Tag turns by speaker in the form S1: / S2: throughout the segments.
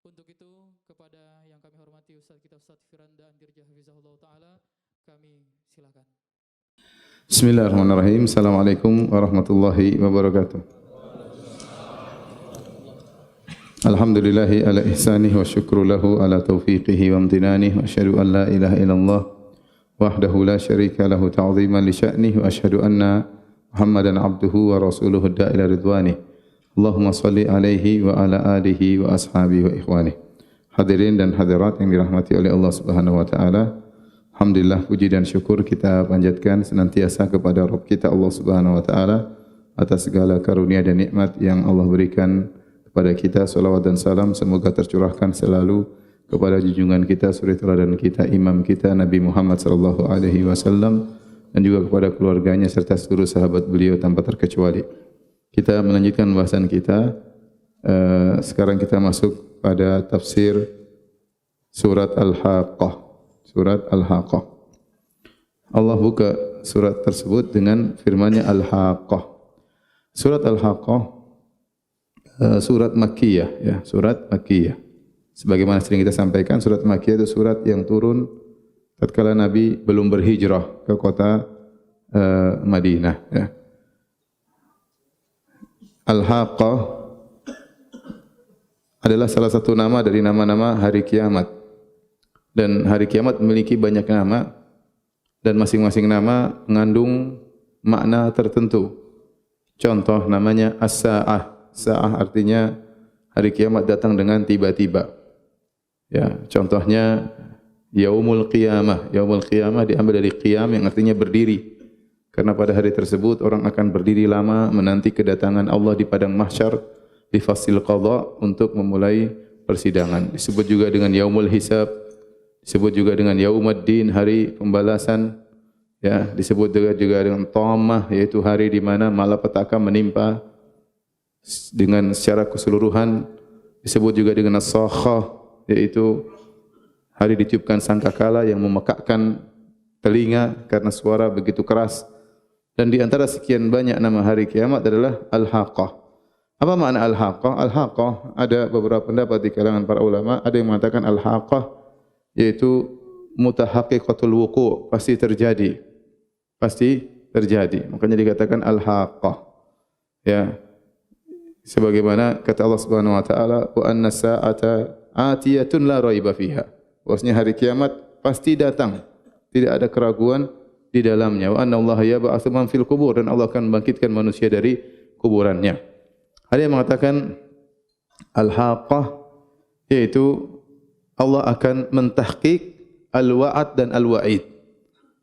S1: Untuk itu kepada yang kami hormati Ustaz kita Ustaz Firanda Andirja Hafizahullah Ta'ala, kami silakan.
S2: Bismillahirrahmanirrahim. Assalamualaikum warahmatullahi wabarakatuh. Alhamdulillahi ala ihsanih wa syukru lahu ala taufiqihi wa amtinanih wa asyhadu an la ilaha illallah wahdahu la syarika lahu ta'ziman li sya'nih wa asyhadu anna Muhammadan abduhu wa rasuluhu da'ila ridwanih. Allahumma salli alaihi wa ala alihi wa ashabihi wa ikhwanih. Hadirin dan hadirat yang dirahmati oleh Allah Subhanahu wa taala. Alhamdulillah, puji dan syukur kita panjatkan senantiasa kepada Rabb kita Allah Subhanahu wa taala atas segala karunia dan nikmat yang Allah berikan kepada kita. Salawat dan salam semoga tercurahkan selalu kepada junjungan kita, suri teladan kita, imam kita Nabi Muhammad sallallahu alaihi wasallam dan juga kepada keluarganya serta seluruh sahabat beliau tanpa terkecuali. Kita melanjutkan bahasan kita. Sekarang kita masuk pada tafsir surat Al-Haqqah. Surat Al-Haqqah. Allah buka surat tersebut dengan firman-Nya Al-Haqqah. Surat Al-Haqqah surat Makkiyah, ya, surat Makkiyah. Sebagaimana sering kita sampaikan, surat Makkiyah itu surat yang turun tatkala Nabi belum berhijrah ke kota Madinah, ya. Al-Haqqah adalah salah satu nama dari nama-nama hari kiamat. Dan hari kiamat memiliki banyak nama dan masing-masing nama mengandung makna tertentu. Contoh namanya As-Sa'ah. Sa'ah artinya hari kiamat datang dengan tiba-tiba. Ya, contohnya Yaumul Qiyamah. Yaumul Qiyamah diambil dari qiyam yang artinya berdiri. Karena pada hari tersebut orang akan berdiri lama menanti kedatangan Allah di padang mahsyar di fasil qadha untuk memulai persidangan. Disebut juga dengan Yaumul Hisab, disebut juga dengan Yaumuddin, hari pembalasan. Ya, disebut juga dengan Thamah, yaitu hari di mana malapetaka menimpa dengan secara keseluruhan. Disebut juga dengan As-Sakhah, yaitu hari ditiupkan sangkakala yang memekakkan telinga karena suara begitu keras. Dan di antara sekian banyak nama hari kiamat adalah Al-Haqqah. Apa makna Al-Haqqah? Al-Haqqah ada beberapa pendapat di kalangan para ulama. Ada yang mengatakan Al-Haqqah yaitu mutahaqqiqatul wuqu', pasti terjadi. Pasti terjadi. Makanya dikatakan Al-Haqqah. Ya. Sebagaimana kata Allah Subhanahu wa taala, "Wa anna sa'ata atiyatun la raiba fiha." Bahwasanya hari kiamat pasti datang. Tidak ada keraguan di dalamnya. Wa anna Allah yab'atsu man fil qubur, dan Allah akan membangkitkan manusia dari kuburannya. Ada yang mengatakan Al-Haqqah yaitu Allah akan mentahqiq al-wa'ad dan al-wa'id.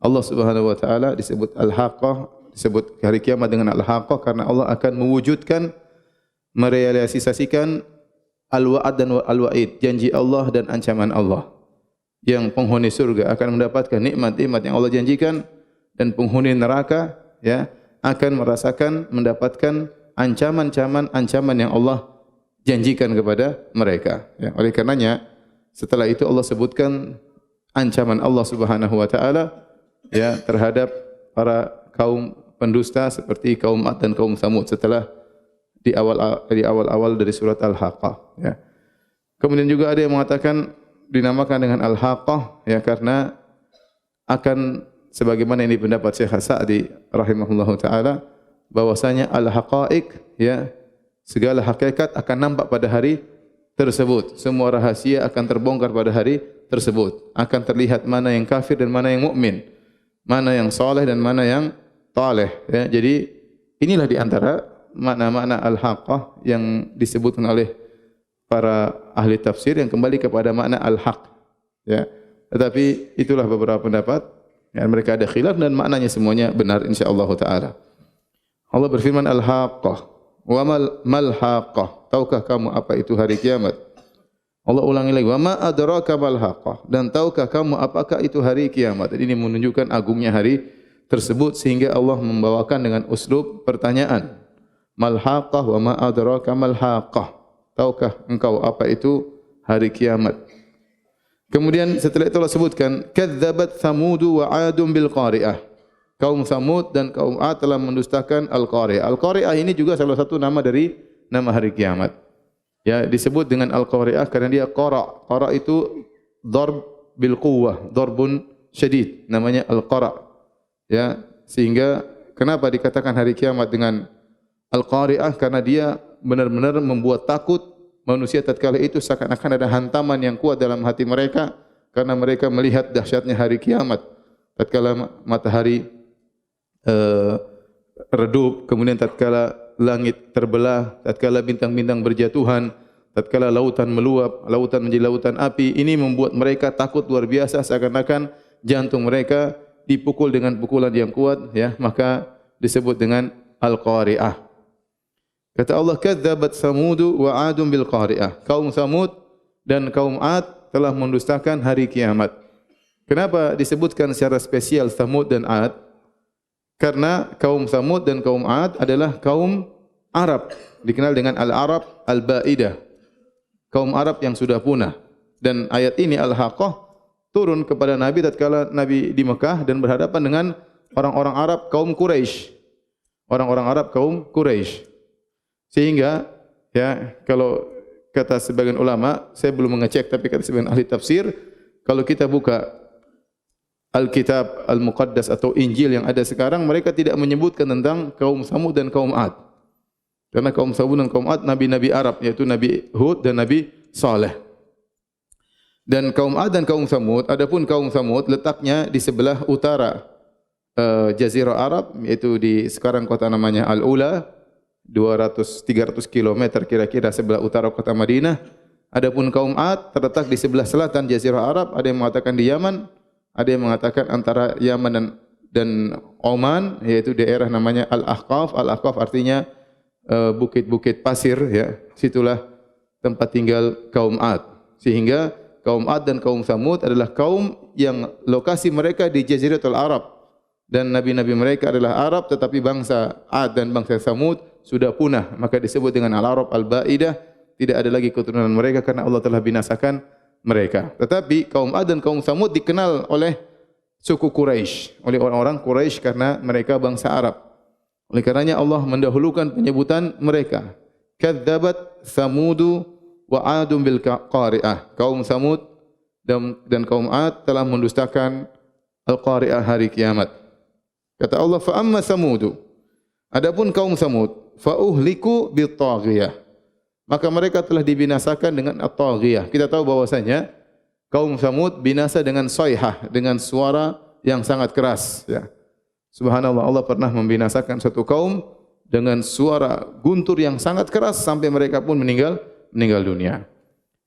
S2: Allah Subhanahu wa taala disebut Al-Haqqah, disebut hari kiamat dengan Al-Haqqah karena Allah akan mewujudkan, merealisasikan al-wa'ad dan al-wa'id, janji Allah dan ancaman Allah. Yang penghuni surga akan mendapatkan nikmat-nikmat yang Allah janjikan, dan penghuni neraka, ya, akan merasakan, mendapatkan ancaman yang Allah janjikan kepada mereka. Ya, oleh karenanya setelah itu Allah sebutkan ancaman Allah Subhanahu wa taala, ya, terhadap para kaum pendusta seperti kaum Ad dan kaum Samud setelah di awal-awal dari surat Al-Haqqah, ya. Kemudian juga ada yang mengatakan dinamakan dengan Al-Haqqah, ya, karena akan sebagaimana ini pendapat Syekh Sa'di rahimahullahu taala, bahwasanya al-haqaiq, ya, segala hakikat akan nampak pada hari tersebut. Semua rahasia akan terbongkar pada hari tersebut. Akan terlihat mana yang kafir dan mana yang mukmin, mana yang saleh dan mana yang taleh, ya. Jadi inilah di antara makna-makna al-haqqah yang disebutkan oleh para ahli tafsir yang kembali kepada makna al-haq, ya. Tetapi itulah beberapa pendapat. Ya, mereka ada khilaf dan maknanya semuanya benar insyaallah taala. Allah berfirman Al-Haqqah, wa mal haqqah, tahukah kamu apa itu hari kiamat? Allah ulangi lagi, wa ma adraka mal haqqah, dan tahukah kamu apakah itu hari kiamat? Ini menunjukkan agungnya hari tersebut sehingga Allah membawakan dengan uslub pertanyaan. Mal haqqah wa ma adraka mal haqqah, tahukah engkau apa itu hari kiamat? Kemudian setelah itu Allah sebutkan kadzabat Tsamudu wa 'Adun bil qari'ah. Kaum Tsamud dan kaum 'Ad telah mendustakan Al-Qari'ah. Al-Qari'ah ini juga salah satu nama dari nama hari kiamat. Ya, disebut dengan al-qari'ah karena dia qara'. Qara' itu darb bil quwwah, darbun syadid, namanya al-qara'. Ya, sehingga kenapa dikatakan hari kiamat dengan al-qari'ah? Karena dia benar-benar membuat takut manusia tatkala itu, seakan-akan ada hantaman yang kuat dalam hati mereka karena mereka melihat dahsyatnya hari kiamat. Tatkala matahari redup, kemudian tatkala langit terbelah, tatkala bintang-bintang berjatuhan, tatkala lautan meluap, lautan menjadi lautan api, ini membuat mereka takut luar biasa, seakan-akan jantung mereka dipukul dengan pukulan yang kuat, ya, maka disebut dengan al-qari'ah. Kata Allah, kadzabat Samudu wa 'Adun bil qari'ah. Kaum Samud dan kaum 'Ad telah mendustakan hari kiamat. Kenapa disebutkan secara spesial Samud dan 'Ad? Karena kaum Samud dan kaum 'Ad adalah kaum Arab, dikenal dengan al-Arab al-Ba'idah. Kaum Arab yang sudah punah. Dan ayat ini Al-Haqqah turun kepada Nabi tatkala Nabi di Mekah dan berhadapan dengan orang-orang Arab kaum Quraisy. Orang-orang Arab kaum Quraisy. Sehingga ya, kalau kata sebagian ulama, saya belum mengecek tapi kata sebagian ahli tafsir, kalau kita buka Alkitab Al-Muqaddas atau Injil yang ada sekarang, mereka tidak menyebutkan tentang kaum Samud dan kaum 'Ad. Karena kaum Samud dan kaum 'Ad nabi-nabi Arab, yaitu Nabi Hud dan Nabi Saleh. Dan kaum 'Ad dan kaum Samud, adapun kaum Samud letaknya di sebelah utara Jazirah Arab, yaitu di sekarang kota namanya Al-Ula, 200-300 km kira-kira sebelah utara kota Madinah. Adapun kaum 'Ad terletak di sebelah selatan Jazirah Arab, ada yang mengatakan di Yaman, ada yang mengatakan antara Yaman dan Oman, yaitu daerah namanya Al-Ahqaf. Al-Ahqaf artinya bukit-bukit pasir, ya. Situlah tempat tinggal kaum 'Ad. Sehingga kaum 'Ad dan kaum Samud adalah kaum yang lokasi mereka di Jaziratul Arab. Dan nabi-nabi mereka adalah Arab, tetapi bangsa 'Ad dan bangsa Samud sudah punah, maka disebut dengan al-Arab al-Ba'idah. Tidak ada lagi keturunan mereka karena Allah telah binasakan mereka. Tetapi kaum 'Ad dan kaum Samud dikenal oleh suku Quraisy, oleh orang-orang Quraisy karena mereka bangsa Arab. Oleh karenanya Allah mendahulukan penyebutan mereka. Kadzabat Samudu wa 'Adun bil qari'ah. Kaum Samud dan kaum 'Ad telah mendustakan al-qari'ah, hari kiamat. Kata Allah, fa amma Samudu, adapun kaum Samud, fa uhliku bit taghiyah, maka mereka telah dibinasakan dengan at-taghiyah. Kita tahu bahwasanya kaum Samud binasa dengan sayhah, dengan suara yang sangat keras, ya. Subhanallah, Allah pernah membinasakan satu kaum dengan suara guntur yang sangat keras sampai mereka pun meninggal dunia.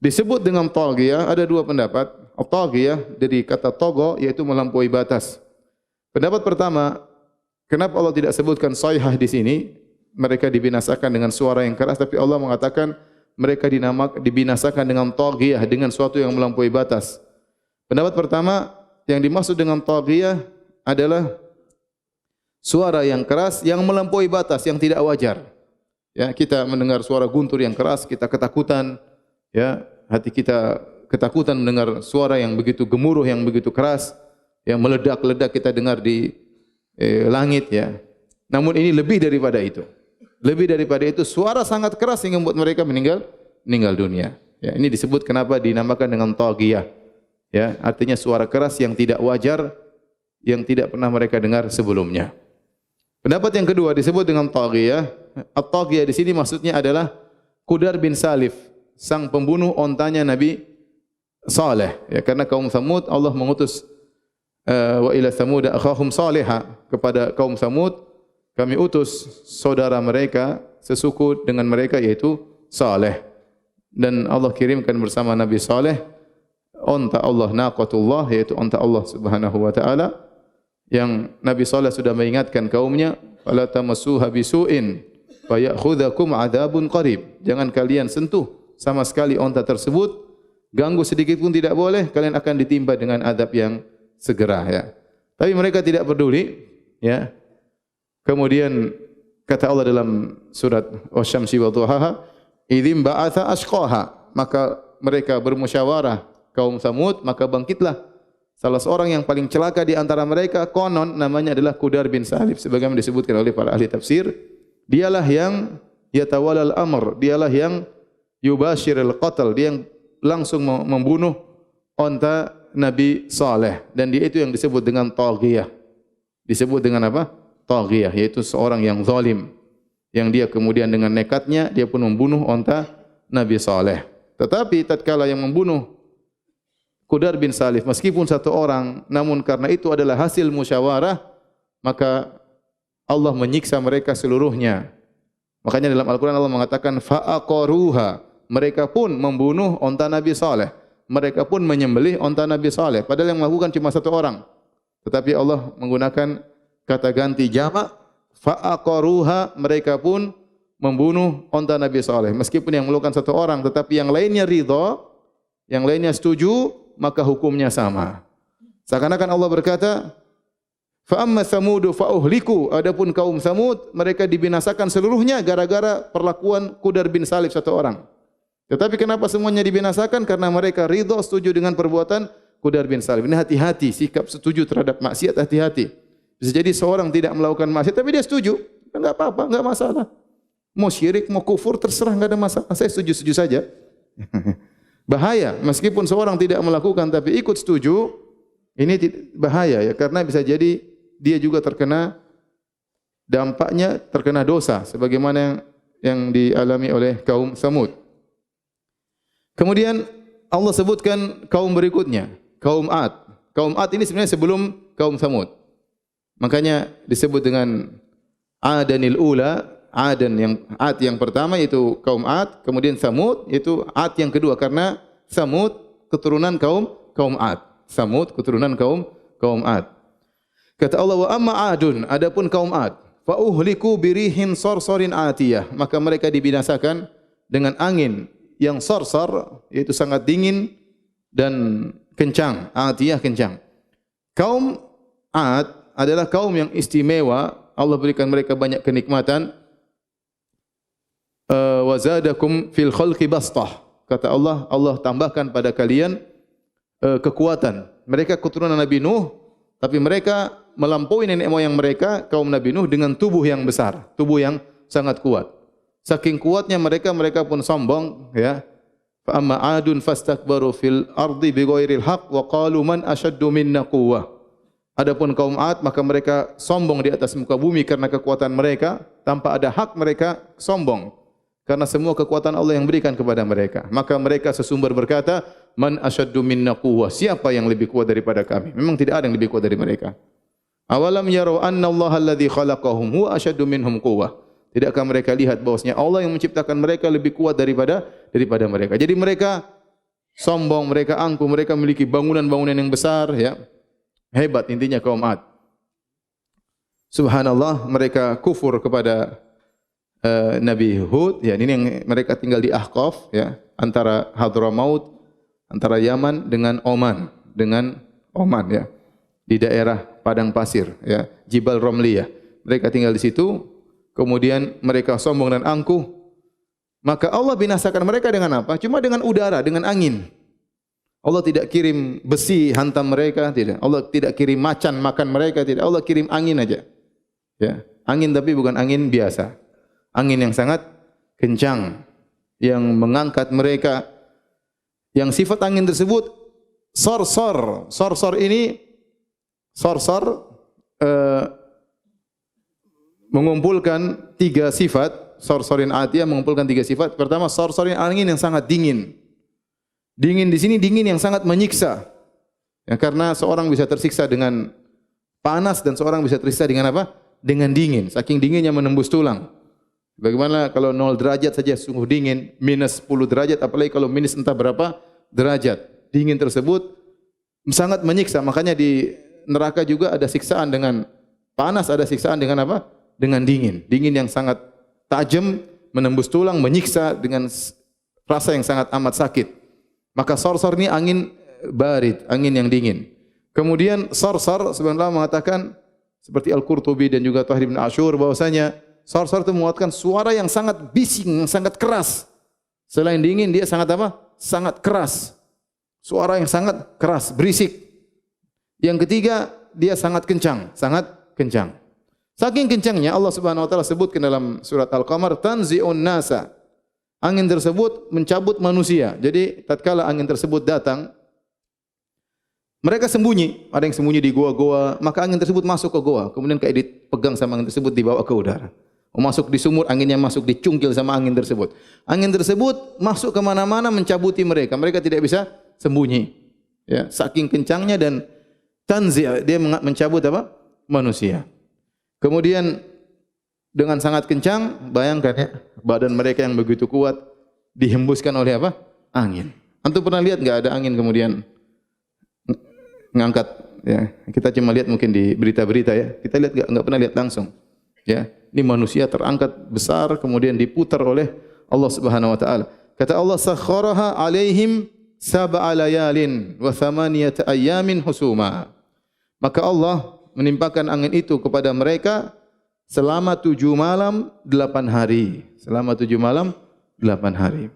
S2: Disebut dengan taghiyah, ada dua pendapat. At-taghiyah dari kata tagha, yaitu melampaui batas. Pendapat pertama, kenapa Allah tidak sebutkan sayhah di sini? Mereka dibinasakan dengan suara yang keras, tapi Allah mengatakan mereka dibinasakan dengan taghiyah, dengan suatu yang melampaui batas. Pendapat pertama, yang dimaksud dengan taghiyah adalah suara yang keras yang melampaui batas, yang tidak wajar. Ya, kita mendengar suara guntur yang keras, kita ketakutan, ya, hati kita ketakutan mendengar suara yang begitu gemuruh, yang begitu keras, yang meledak-ledak kita dengar di langit, ya. Namun ini lebih daripada itu. Lebih daripada itu, suara sangat keras yang membuat mereka meninggal dunia. Ya, ini disebut kenapa dinamakan dengan taghiyah. Ya, artinya suara keras yang tidak wajar, yang tidak pernah mereka dengar sebelumnya. Pendapat yang kedua disebut dengan taghiyah. At-taghiyah di sini maksudnya adalah Qudar bin Salif, sang pembunuh ontanya Nabi Saleh. Ya, karena kaum Samud Allah mengutus wa ila Samud akhahum Salihah, kepada kaum Samud kami utus saudara mereka sesuku dengan mereka, yaitu Saleh. Dan Allah kirimkan bersama Nabi Saleh onta Allah, naqatullah, yaitu onta Allah Subhanahu wa taala, yang Nabi Saleh sudah mengingatkan kaumnya, fala tamassuha bisu'in fayakhudhukum adzabun qarib. Jangan kalian sentuh sama sekali onta tersebut, ganggu sedikit pun tidak boleh, kalian akan ditimpa dengan azab yang segera, ya. Tapi mereka tidak peduli, ya. Kemudian kata Allah dalam surat Asy-Syamsi wa Duhaha, idzim ba'atha ashqaha, maka mereka bermusyawarah kaum Samud, maka bangkitlah salah seorang yang paling celaka di antara mereka, konon namanya adalah Qudar bin Salif, sebagaimana disebutkan oleh para ahli tafsir. Dialah yang yatawallal amr, dialah yang yubashirul qatl, dia yang langsung membunuh onta Nabi Saleh, dan dia itu yang disebut dengan taghiyah. Disebut dengan apa? Taghiyah, yaitu seorang yang zalim, yang dia kemudian dengan nekatnya dia pun membunuh onta Nabi Saleh. Tetapi tatkala yang membunuh Qudar bin Salif meskipun satu orang, namun karena itu adalah hasil musyawarah, maka Allah menyiksa mereka seluruhnya. Makanya dalam Al-Quran Allah mengatakan fa'aqaruha, mereka pun membunuh onta Nabi Saleh, mereka pun menyembelih onta Nabi Saleh, padahal yang melakukan cuma satu orang. Tetapi Allah menggunakan kata ganti jamak, fa'aqaruha, mereka pun membunuh onta Nabi Saleh. Meskipun yang melakukan satu orang, tetapi yang lainnya ridha, yang lainnya setuju, maka hukumnya sama. Seakan-akan Allah berkata, fa amma samudu fa uhliku, adapun kaum Samud mereka dibinasakan seluruhnya gara-gara perlakuan Qudar bin Salif satu orang. Tetapi kenapa semuanya dibinasakan? Karena mereka ridha, setuju dengan perbuatan Qudar bin Salif. Ini hati-hati, sikap setuju terhadap maksiat, hati-hati. Bisa jadi seorang tidak melakukan maksiat tapi dia setuju, enggak apa-apa, enggak masalah. Mau syirik, mau kufur, terserah, enggak ada masalah. Saya setuju-setuju saja. Bahaya, meskipun seorang tidak melakukan tapi ikut setuju, ini bahaya ya, karena bisa jadi dia juga terkena dampaknya, terkena dosa sebagaimana yang dialami oleh kaum Samud. Kemudian Allah sebutkan kaum berikutnya, kaum Ad. Kaum Ad ini sebenarnya sebelum kaum Samud. Makanya disebut dengan Adanil Ula, Ad yang pertama itu kaum Ad, kemudian Samud itu Ad yang kedua, karena Samud keturunan kaum Ad. Samud keturunan kaum Ad. Kata Allah, wa amma Adun, adapun kaum Ad, fa uhliku birihin sarsarin atiyah, maka mereka dibinasakan dengan angin yang sarsar, yaitu sangat dingin dan kencang. Atiyah kencang. Kaum Ad adalah kaum yang istimewa. Allah berikan mereka banyak kenikmatan. Wa zadakum fil khalqi bastah. Kata Allah, Allah tambahkan pada kalian kekuatan. Mereka keturunan Nabi Nuh, tapi mereka melampaui nenek moyang mereka, kaum Nabi Nuh, dengan tubuh yang besar, tubuh yang sangat kuat. Saking kuatnya mereka pun sombong, ya. Fa amma adun fastakbaru fil ardi bighairil haqq wa qalu man ashaddu minna quwwah. Adapun kaum Ad, maka mereka sombong di atas muka bumi karena kekuatan mereka, tanpa ada hak mereka sombong. Karena semua kekuatan Allah yang berikan kepada mereka. Maka mereka sesumber berkata, man ashaddu minna quwwah, siapa yang lebih kuat daripada kami? Memang tidak ada yang lebih kuat dari mereka. Awalam yarau anna Allah alladhi khalaqahum huwa ashaddu minhum quwwah. Tidakkah mereka lihat bahwasanya Allah yang menciptakan mereka lebih kuat daripada mereka. Jadi mereka sombong, mereka angkuh, mereka memiliki bangunan-bangunan yang besar, ya. Hebat intinya kaum Ad. Subhanallah, mereka kufur kepada Nabi Hud, ya. Ini yang mereka tinggal di Ahqaf, ya, antara Hadramaut, antara Yaman dengan Oman, ya, di daerah padang pasir, ya, Jibal Romliyah. Mereka tinggal di situ. Kemudian mereka sombong dan angkuh. Maka Allah binasakan mereka dengan apa? Cuma dengan udara, dengan angin. Allah tidak kirim besi hantam mereka, tidak. Allah tidak kirim macan makan mereka, tidak. Allah kirim angin aja. Ya, angin tapi bukan angin biasa. Angin yang sangat kencang yang mengangkat mereka. Yang sifat angin tersebut sarsar. Sarsar ini mengumpulkan tiga sifat. Sarsarin atiyah mengumpulkan tiga sifat. Pertama, sarsarin angin yang sangat dingin. Dingin di sini dingin yang sangat menyiksa. Ya, karena seorang bisa tersiksa dengan panas dan seorang bisa tersiksa dengan apa? Dengan dingin. Saking dinginnya menembus tulang. Bagaimana kalau 0 derajat saja sungguh dingin, minus 10 derajat, apalagi kalau minus entah berapa derajat. Dingin tersebut sangat menyiksa. Makanya di neraka juga ada siksaan dengan panas, ada siksaan dengan apa? Dengan dingin. Dingin yang sangat tajam, menembus tulang, menyiksa dengan rasa yang sangat amat sakit. Maka sarsar ini angin barid, angin yang dingin. Kemudian sarsar sebenarnya mengatakan seperti Al-Qurtubi dan juga Tahir bin Ashur bahwasanya sarsar itu menguatkan suara yang sangat bising, yang sangat keras. Selain dingin dia sangat apa? Sangat keras. Suara yang sangat keras, berisik. Yang ketiga, dia sangat kencang, sangat kencang. Saking kencangnya Allah Subhanahu wa taala sebutkan dalam surat Al-Qamar, tanzi'un nasa. angin tersebut mencabut manusia. Jadi tatkala angin tersebut datang, mereka sembunyi. Ada yang sembunyi di goa-goa, maka angin tersebut masuk ke goa. Kemudian kayak dipegang sama angin tersebut, dibawa ke udara. Masuk di sumur, anginnya masuk, dicungkil sama angin tersebut. Angin tersebut masuk ke mana-mana, mencabuti mereka. Mereka tidak bisa sembunyi. Ya, saking kencangnya dan tanzi', dia mencabut apa? Manusia. Kemudian dengan sangat kencang, bayangkan ya, badan mereka yang begitu kuat dihembuskan oleh apa? Angin. Antum pernah lihat enggak ada angin kemudian ngangkat, ya. Kita cuma lihat mungkin di berita-berita ya. Kita lihat enggak pernah lihat langsung. Ya, ini manusia terangkat besar kemudian diputar oleh Allah Subhanahu wa taala. Kata Allah, "Sakhkharaha 'alaihim sab'a layalin wa thamaniyata ayyamin husuma." Maka Allah menimpakan angin itu kepada mereka selama 7 malam 8 hari. Selama 7 malam 8 hari.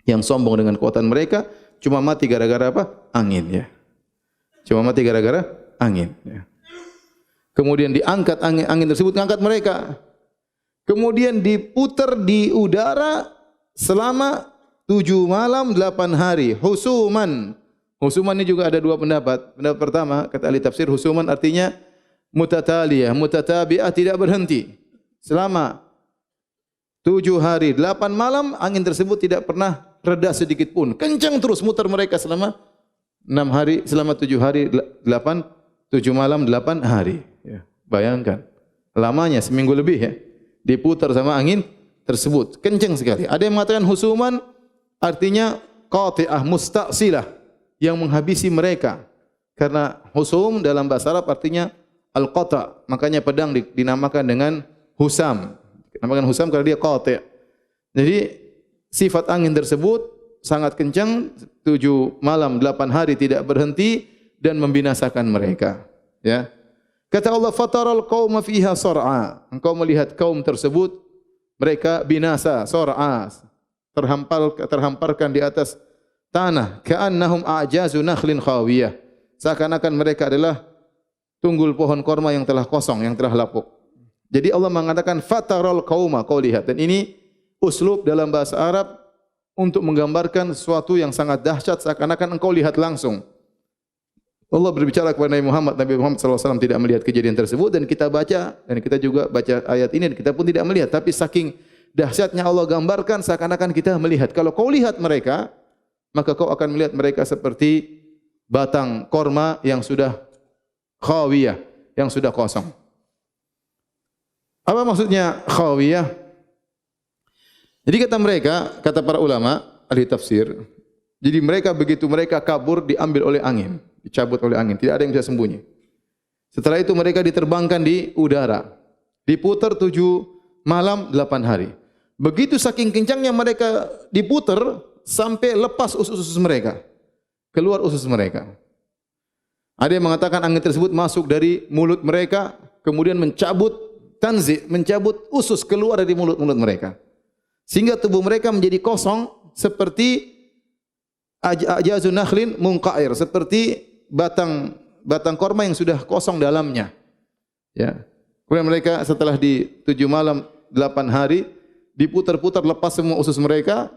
S2: Yang sombong dengan kekuatan mereka cuma mati gara-gara apa? Angin, ya. Cuma mati gara-gara angin, ya. Kemudian diangkat angin tersebut, mengangkat mereka. Kemudian diputar di udara selama 7 malam 8 hari. Husuman. Husuman ini juga ada 2 pendapat. Pendapat pertama, kata ahli tafsir, husuman artinya mutataliyah, mutatabi'ah, tidak berhenti. Selama 7 hari 8 malam, angin tersebut tidak pernah reda sedikit pun. Kencang terus mutar mereka selama 6 hari, selama 7 hari 7 malam 8 hari. Ya, bayangkan. Lamanya seminggu lebih ya. Diputar sama angin tersebut. Kencang sekali. Ada yang mengatakan husuman artinya qati'ah, musta'silah, yang menghabisi mereka. Karena husum dalam bahasa Arab artinya al-qata'. Makanya pedang dinamakan dengan husam. Dinamakan husam karena dia qati'. Jadi sifat angin tersebut sangat kencang, 7 malam 8 hari tidak berhenti dan membinasakan mereka. Ya. Kata Allah, fataral qauma fiha sar'a. Engkau melihat kaum tersebut mereka binasa, sar'a, terhamparkan di atas tanah, ka'annahum a'jazu nakhlin khawiyah. Seakan-akan mereka adalah tunggul pohon korma yang telah kosong, yang telah lapuk. Jadi Allah mengatakan fataral qauma, kau lihat. Dan ini uslub dalam bahasa Arab untuk menggambarkan sesuatu yang sangat dahsyat, seakan-akan engkau lihat langsung. Allah berbicara kepada Nabi Muhammad SAW tidak melihat kejadian tersebut, dan kita baca, dan kita juga baca ayat ini, dan kita pun tidak melihat. Tapi saking dahsyatnya Allah gambarkan, seakan-akan kita melihat. Kalau kau lihat mereka, maka kau akan melihat mereka seperti batang korma yang sudah khawiyah, yang sudah kosong. Apa maksudnya khawiyah? Jadi kata mereka, kata para ulama, ahli tafsir, jadi mereka begitu mereka kabur diambil oleh angin, dicabut oleh angin, tidak ada yang bisa sembunyi. Setelah itu mereka diterbangkan di udara, diputar 7 malam 8 hari. Begitu saking kencangnya mereka diputar sampai lepas usus-usus mereka, keluar usus mereka. Ada yang mengatakan angin tersebut masuk dari mulut mereka, kemudian mencabut tanzi, mencabut usus keluar dari mulut-mulut mereka, sehingga tubuh mereka menjadi kosong seperti a'jazu nakhlin munqa'ir, seperti batang korma yang sudah kosong dalamnya. Ya. Kemudian mereka setelah di 7 malam 8 hari diputar-putar, lepas semua usus mereka,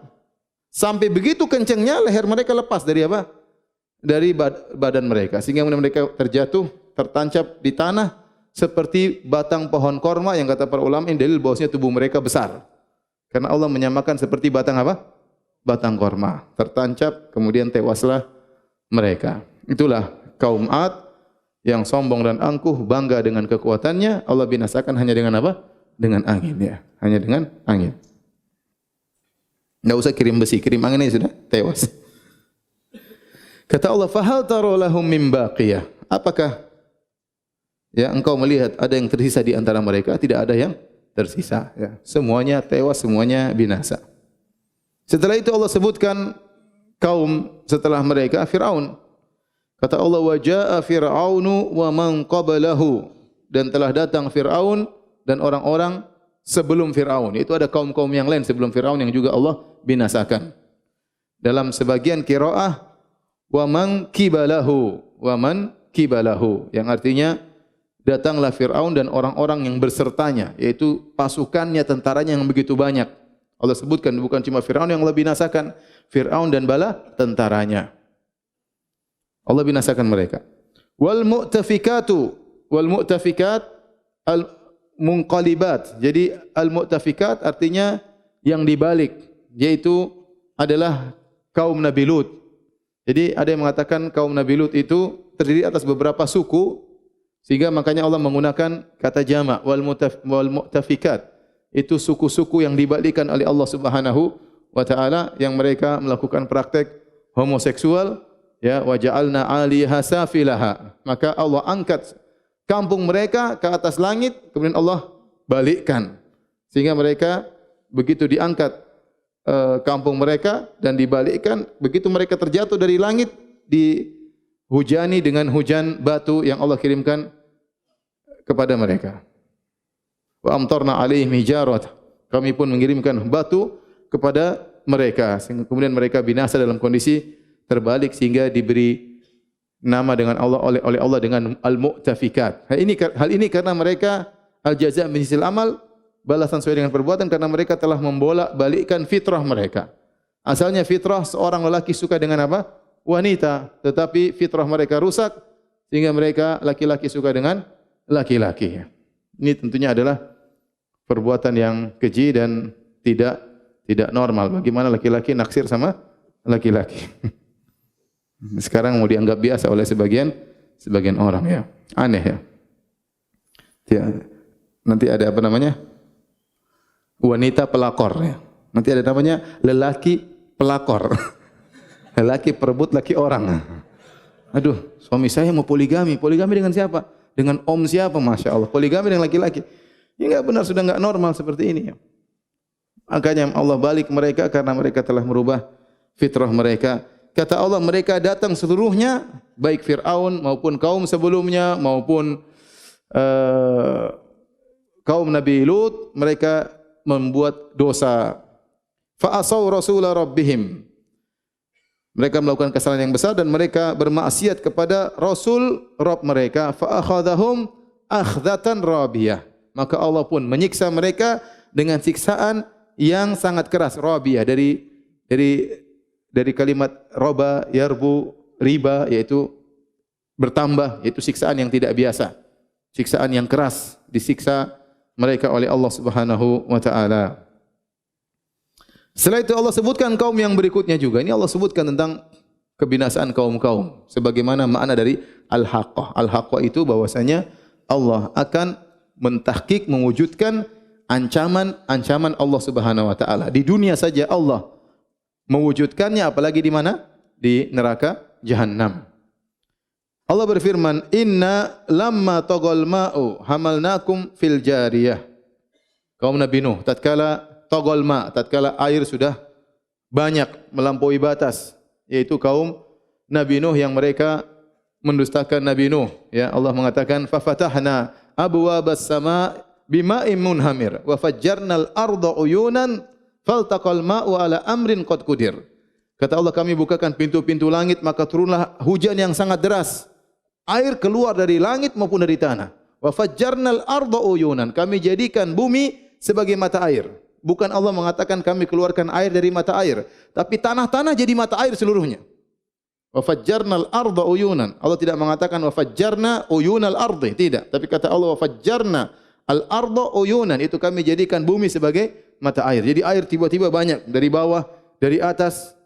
S2: sampai begitu kencangnya leher mereka lepas dari apa? Dari badan mereka, sehingga mereka terjatuh, tertancap di tanah seperti batang pohon korma, yang kata para ulama ini dalil bahwasanya tubuh mereka besar. Karena Allah menyamakan seperti batang apa? Batang korma, tertancap, kemudian tewaslah mereka. Itulah kaum Ad yang sombong dan angkuh, bangga dengan kekuatannya. Allah binasakan hanya dengan apa? Dengan angin, ya. Hanya dengan angin. Tidak usah kirim besi, kirim angin ini sudah tewas. Kata Allah, fahal tara lahum min baqiyah. Apakah ya engkau melihat ada yang tersisa di antara mereka? Tidak ada yang tersisa. Ya. Semuanya tewas, semuanya binasa. Setelah itu Allah sebutkan kaum setelah mereka, Fir'aun. Kata Allah, wa jaa fir'aunu wa man qablahu, dan telah datang Fir'aun dan orang-orang sebelum Fir'aun. Itu ada kaum-kaum yang lain sebelum Fir'aun yang juga Allah binasakan. Dalam sebagian qiraah, wa man kibalahu, wa man kibalahu, yang artinya datanglah Fir'aun dan orang-orang yang bersertanya, yaitu pasukannya, tentaranya yang begitu banyak. Allah sebutkan bukan cuma Fir'aun yang Allah binasakan, Fir'aun dan bala tentaranya. Allah binasakan mereka. Wal mu'tafikat al munqalibat. Jadi al mu'tafikat artinya yang dibalik, yaitu adalah kaum Nabi Lut. Jadi ada yang mengatakan kaum Nabi Lut itu terdiri atas beberapa suku, sehingga makanya Allah menggunakan kata jama' wal mu'tafikat. Itu suku-suku yang dibalikkan oleh Allah Subhanahu wa taala yang mereka melakukan praktek homoseksual, ya, wa ja'alna 'aliha safilaha. Maka Allah angkat kampung mereka ke atas langit, kemudian Allah balikkan. Sehingga mereka begitu diangkat kampung mereka dan dibalikkan, begitu mereka terjatuh dari langit dihujani dengan hujan batu yang Allah kirimkan kepada mereka. Wa amtarna 'alaihim hijarat. Kami pun mengirimkan batu kepada mereka, sehingga kemudian mereka binasa dalam kondisi terbalik, sehingga diberi nama dengan Allah oleh Allah dengan al-mu'tafikat. Hal ini karena mereka al-jaza' min jinsil amal, balasan sesuai dengan perbuatan, karena mereka telah membolak-balikkan fitrah mereka. Asalnya fitrah seorang lelaki suka dengan apa? Wanita, tetapi fitrah mereka rusak sehingga mereka laki-laki suka dengan laki-laki. Ini tentunya adalah perbuatan yang keji dan tidak normal. Bagaimana laki-laki naksir sama laki-laki? Sekarang mau dianggap biasa oleh sebagian orang, ya. Aneh, ya. Nanti ada apa namanya? Wanita pelakor, ya. Nanti ada namanya lelaki pelakor. Lelaki perebut laki orang. Aduh, suami saya mau poligami. Poligami dengan siapa? Dengan om siapa? Masya Allah. Poligami dengan laki-laki. Ini enggak benar, sudah enggak normal seperti ini, ya. Makanya Allah balik mereka karena mereka telah merubah fitrah mereka. Kata Allah, mereka datang seluruhnya, baik Fir'aun maupun kaum sebelumnya maupun kaum Nabi Lut, mereka membuat dosa. Fa'asaw rasula rabbihim. Mereka melakukan kesalahan yang besar dan mereka bermaksiat kepada Rasul Rabb mereka. Fa'akhadhahum akhdatan rabiyah. Maka Allah pun menyiksa mereka dengan siksaan yang sangat keras. Rabiyah dari kalimat roba, yarbu, riba, yaitu bertambah, yaitu siksaan yang tidak biasa. Siksaan yang keras disiksa mereka oleh Allah Subhanahu wa taala. Setelah itu Allah sebutkan kaum yang berikutnya juga. Ini Allah sebutkan tentang kebinasaan kaum-kaum sebagaimana makna dari al-haqqah. Al-haqqah itu bahwasanya Allah akan mentahqiq, mewujudkan ancaman Allah Subhanahu wa taala. Di dunia saja Allah mewujudkannya, apalagi di mana? Di neraka Jahannam. Allah berfirman, "Inna lamma taghal ma'u hamalnakum fil jariyah." Kaum Nabi Nuh tatkala taghal ma', tatkala air sudah banyak melampaui batas, yaitu kaum Nabi Nuh yang mereka mendustakan Nabi Nuh, ya. Allah mengatakan, "Fa fatahna abwabas sama' bima'in munhamir wa fajjarnal arda uyunan faltaqal ma'u ala amrin qad qudir." Kata Allah, kami bukakan pintu-pintu langit, maka turunlah hujan yang sangat deras. Air keluar dari langit maupun dari tanah. Wa fajjarnal arda uyunan. Kami jadikan bumi sebagai mata air. Bukan Allah mengatakan kami keluarkan air dari mata air, tapi tanah-tanah jadi mata air seluruhnya. Wa fajjarnal arda uyunan. Allah tidak mengatakan wa fajjarna uyunal ardi, tidak. Tapi kata Allah wa fajjarna al arda uyunan, itu kami jadikan bumi sebagai mata air. Jadi air tiba-tiba banyak dari bawah, dari atas.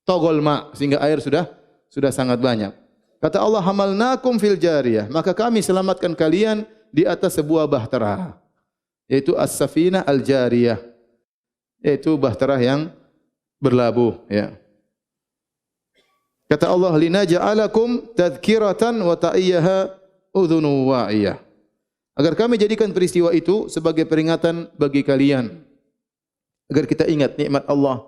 S2: Taghal ma, sehingga air sudah sangat banyak. Kata Allah, hamalnakum fil jariyah, maka kami selamatkan kalian di atas sebuah bahtera, yaitu as-safinah al-jariyah, yaitu bahtera yang berlabuh, ya. Kata Allah, linaja'alakum tadhkiratan wa ta'iyyaha udhunu wa'iyah. Agar kami jadikan peristiwa itu sebagai peringatan bagi kalian, agar kita ingat nikmat Allah.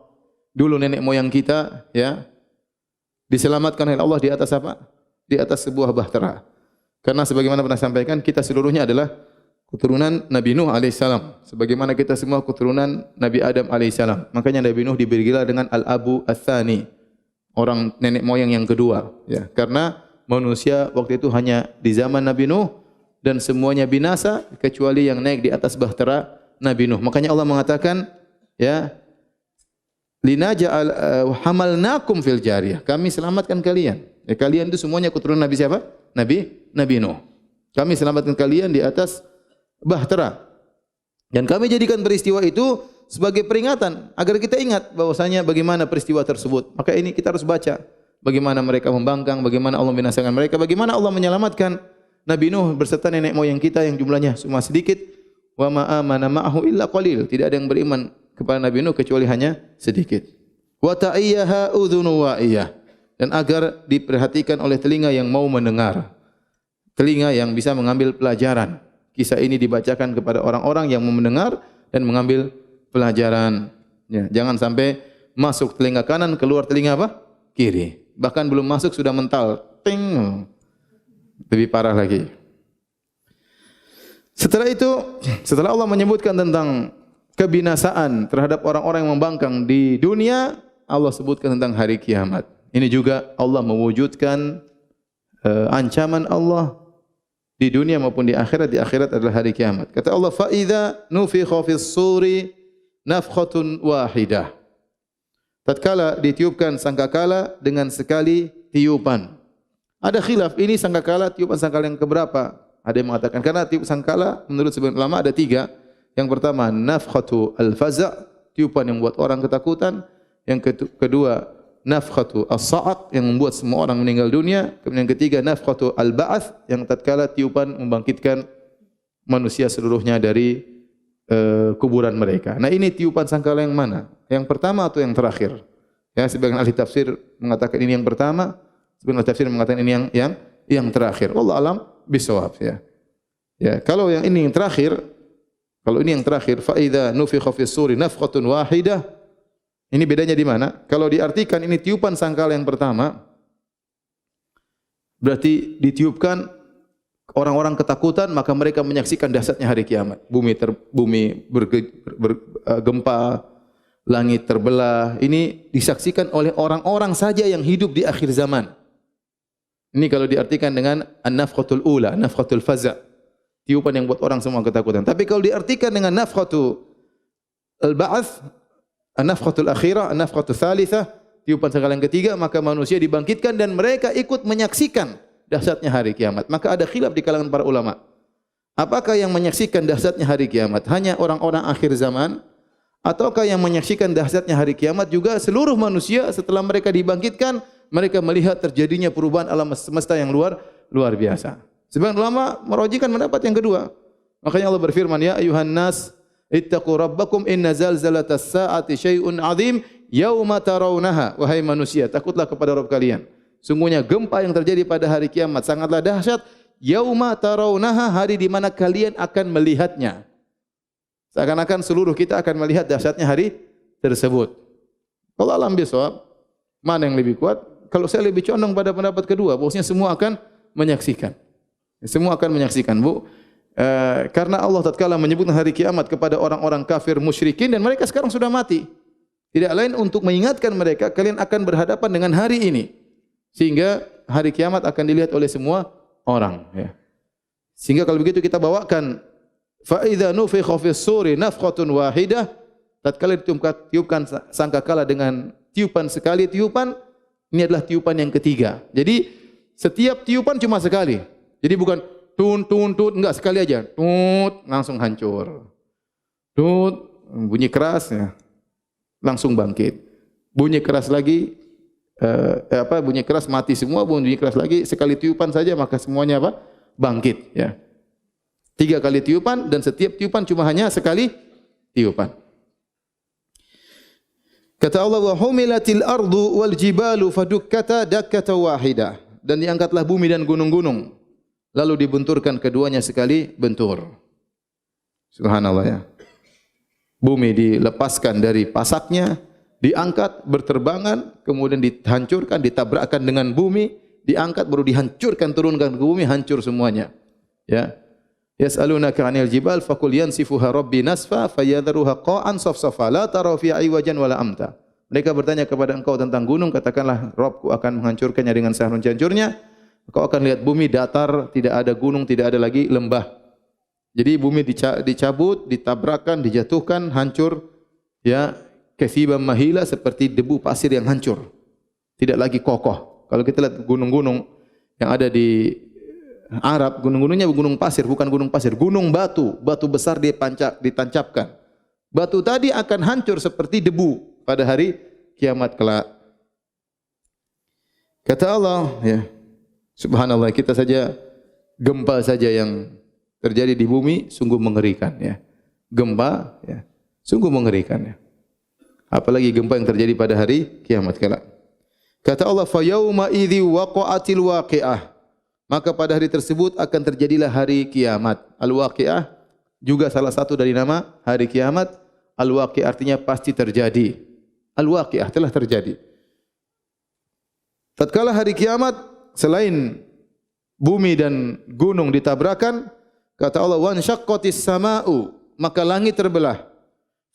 S2: Dulu nenek moyang kita, ya, diselamatkan oleh Allah di atas apa? Di atas sebuah bahtera. Karena sebagaimana pernah sampaikan, kita seluruhnya adalah keturunan Nabi Nuh alaihissalam. Sebagaimana kita semua keturunan Nabi Adam alaihissalam. Makanya Nabi Nuh diberi gelar dengan Al-Abu Ats-Tsani, orang nenek moyang yang kedua. Ya, karena manusia waktu itu hanya di zaman Nabi Nuh dan semuanya binasa kecuali yang naik di atas bahtera Nabi Nuh. Makanya Allah mengatakan, ya, linaja'al hamalnakum fil jariyah. Kami selamatkan kalian. Ya, kalian itu semuanya keturunan Nabi siapa? Nabi Nuh. Kami selamatkan kalian di atas bahtera. Dan kami jadikan peristiwa itu sebagai peringatan agar kita ingat bahwasanya bagaimana peristiwa tersebut. Maka ini kita harus baca bagaimana mereka membangkang, bagaimana Allah membinasakan mereka, bagaimana Allah menyelamatkan Nabi Nuh berserta nenek moyang kita yang jumlahnya cuma sedikit. Wa ma amana ma'ahu illa qalil. Tidak ada yang beriman kepada Nabi Nuh kecuali hanya sedikit. Wa ta'iyyaha udhunu wa'iyah. Dan agar diperhatikan oleh telinga yang mau mendengar. Telinga yang bisa mengambil pelajaran. Kisah ini dibacakan kepada orang-orang yang mau mendengar dan mengambil pelajaran. Ya, jangan sampai masuk telinga kanan, keluar telinga apa? Kiri. Bahkan belum masuk sudah mental. Ting. Lebih parah lagi. Setelah itu, setelah Allah menyebutkan tentang kebinasaan terhadap orang-orang yang membangkang di dunia, Allah sebutkan tentang hari kiamat. Ini juga Allah mewujudkan ancaman Allah di dunia maupun di akhirat. Di akhirat adalah hari kiamat. Kata Allah, fa idza nufikha fis suri nafkhatun wahidah. Tatkala ditiupkan sangkakala dengan sekali tiupan. Ada khilaf, ini sangkakala, tiupan sangkakala yang keberapa? Ada yang mengatakan karena tiup sangkakala menurut sebagian ulama ada 3. Yang pertama nafkhatu al-faza', tiupan yang membuat orang ketakutan. Yang kedua nafkhatu as-sa'aq, yang membuat semua orang meninggal dunia. Kemudian yang ketiga nafkhatu al-ba'ats, yang tatkala tiupan membangkitkan manusia seluruhnya dari kuburan mereka. Nah, ini tiupan sangkakala yang mana? Yang pertama atau yang terakhir? Ya, sebagian ahli tafsir mengatakan ini yang pertama, sebagian ahli tafsir mengatakan ini yang terakhir. Wallahu alam bisawab, ya. Ya, kalau yang ini yang terakhir, fa idza nufikha fis suri nafkhatun wahidah. Ini bedanya di mana? Kalau diartikan ini tiupan sangkala yang pertama, berarti ditiupkan orang-orang ketakutan, maka mereka menyaksikan dahsyatnya hari kiamat. Bumi bergempa, langit terbelah. Ini disaksikan oleh orang-orang saja yang hidup di akhir zaman. Ini kalau diartikan dengan an-nafkhatul ula, nafkhatul faza', tiupan yang buat orang semua ketakutan. Tapi kalau diartikan dengan nafkhatu al-ba'ats, an-nafkhatul akhirah, an-nafkhatul tsalitsah, tiupan sangkala yang ketiga, maka manusia dibangkitkan dan mereka ikut menyaksikan dahsyatnya hari kiamat. Maka ada khilaf di kalangan para ulama. Apakah yang menyaksikan dahsyatnya hari kiamat hanya orang-orang akhir zaman, ataukah yang menyaksikan dahsyatnya hari kiamat juga seluruh manusia setelah mereka dibangkitkan, mereka melihat terjadinya perubahan alam semesta yang luar biasa. Sebagian ulama merojikan pendapat yang kedua. Makanya Allah berfirman, ya ayuhan nas ittaqu rabbakum inna zalzalatas saati syai'un 'adzim yauma tarawunaha. Wahai manusia, takutlah kepada Rabb kalian. Sungguhnya gempa yang terjadi pada hari kiamat sangatlah dahsyat. Yauma tarawunaha, hari di mana kalian akan melihatnya. Seakan-akan seluruh kita akan melihat dahsyatnya hari tersebut. Kalau alam bisawab, mana yang lebih kuat? Kalau saya lebih condong pada pendapat kedua, bahwasanya semua akan menyaksikan. Semua akan menyaksikan, Bu. Karena Allah tatkala menyebut hari kiamat kepada orang-orang kafir musyrikin dan mereka sekarang sudah mati. Tidak lain untuk mengingatkan mereka, kalian akan berhadapan dengan hari ini. Sehingga hari kiamat akan dilihat oleh semua orang, ya. Sehingga kalau begitu kita bawakan fa idza nufikha fis suri nafkhatun wahidah, tatkala ditiupkan sangkakala dengan tiupan sekali tiupan, ini adalah tiupan yang ketiga. Jadi setiap tiupan cuma sekali. Jadi bukan tun enggak, sekali aja. Tut langsung hancur. Tut bunyi keras, ya. Langsung bangkit. Bunyi keras lagi bunyi keras mati semua, bunyi keras lagi, sekali tiupan saja maka semuanya apa? Bangkit, ya. 3 kali tiupan dan setiap tiupan cuma hanya sekali tiupan. Kata Allah, wa humilatil ardu wal jibalu fadukkata dakkata wahidah. Dan diangkatlah bumi dan gunung-gunung, lalu dibenturkan keduanya sekali bentur. Subhanallah, ya. Bumi dilepaskan dari pasaknya, diangkat berterbangan, kemudian dihancurkan, ditabrakkan dengan bumi, diangkat baru dihancurkan, turunkan ke bumi, hancur semuanya. Ya. Yas'alunaka 'anil jibal faqul yansifuha rabbi nasfa fayadharuha qa'an safsafa la tara fiha iwajan wala amta. Mereka bertanya kepada engkau tentang gunung, katakanlah Rabbku akan menghancurkannya dengan sehancur-hancurnya. Engkau akan lihat bumi datar, tidak ada gunung, tidak ada lagi lembah. Jadi bumi dicabut, ditabrakkan, dijatuhkan, hancur, ya kathiban mahila, seperti debu pasir yang hancur, tidak lagi kokoh. Kalau kita lihat gunung-gunung yang ada di Arab, gunung-gunungnya gunung pasir, bukan gunung pasir, gunung batu, batu besar ditancapkan. Batu tadi akan hancur seperti debu pada hari kiamat kelak. Kata Allah, ya, subhanallah, kita saja gempa saja yang terjadi di bumi sungguh mengerikan, ya. Gempa, ya, sungguh mengerikan, ya. Apalagi gempa yang terjadi pada hari kiamat kelak. Kata Allah, fa yauma idzi waqa'atil waqi'ah. Maka pada hari tersebut akan terjadilah hari kiamat. Al-Waqi'ah juga salah satu dari nama hari kiamat. Al-Waqi'ah artinya pasti terjadi. Al-Waqi'ah telah terjadi. Tatkala hari kiamat, selain bumi dan gunung ditabrakan, kata Allah, wansyaqqatis sama'u, maka langit terbelah.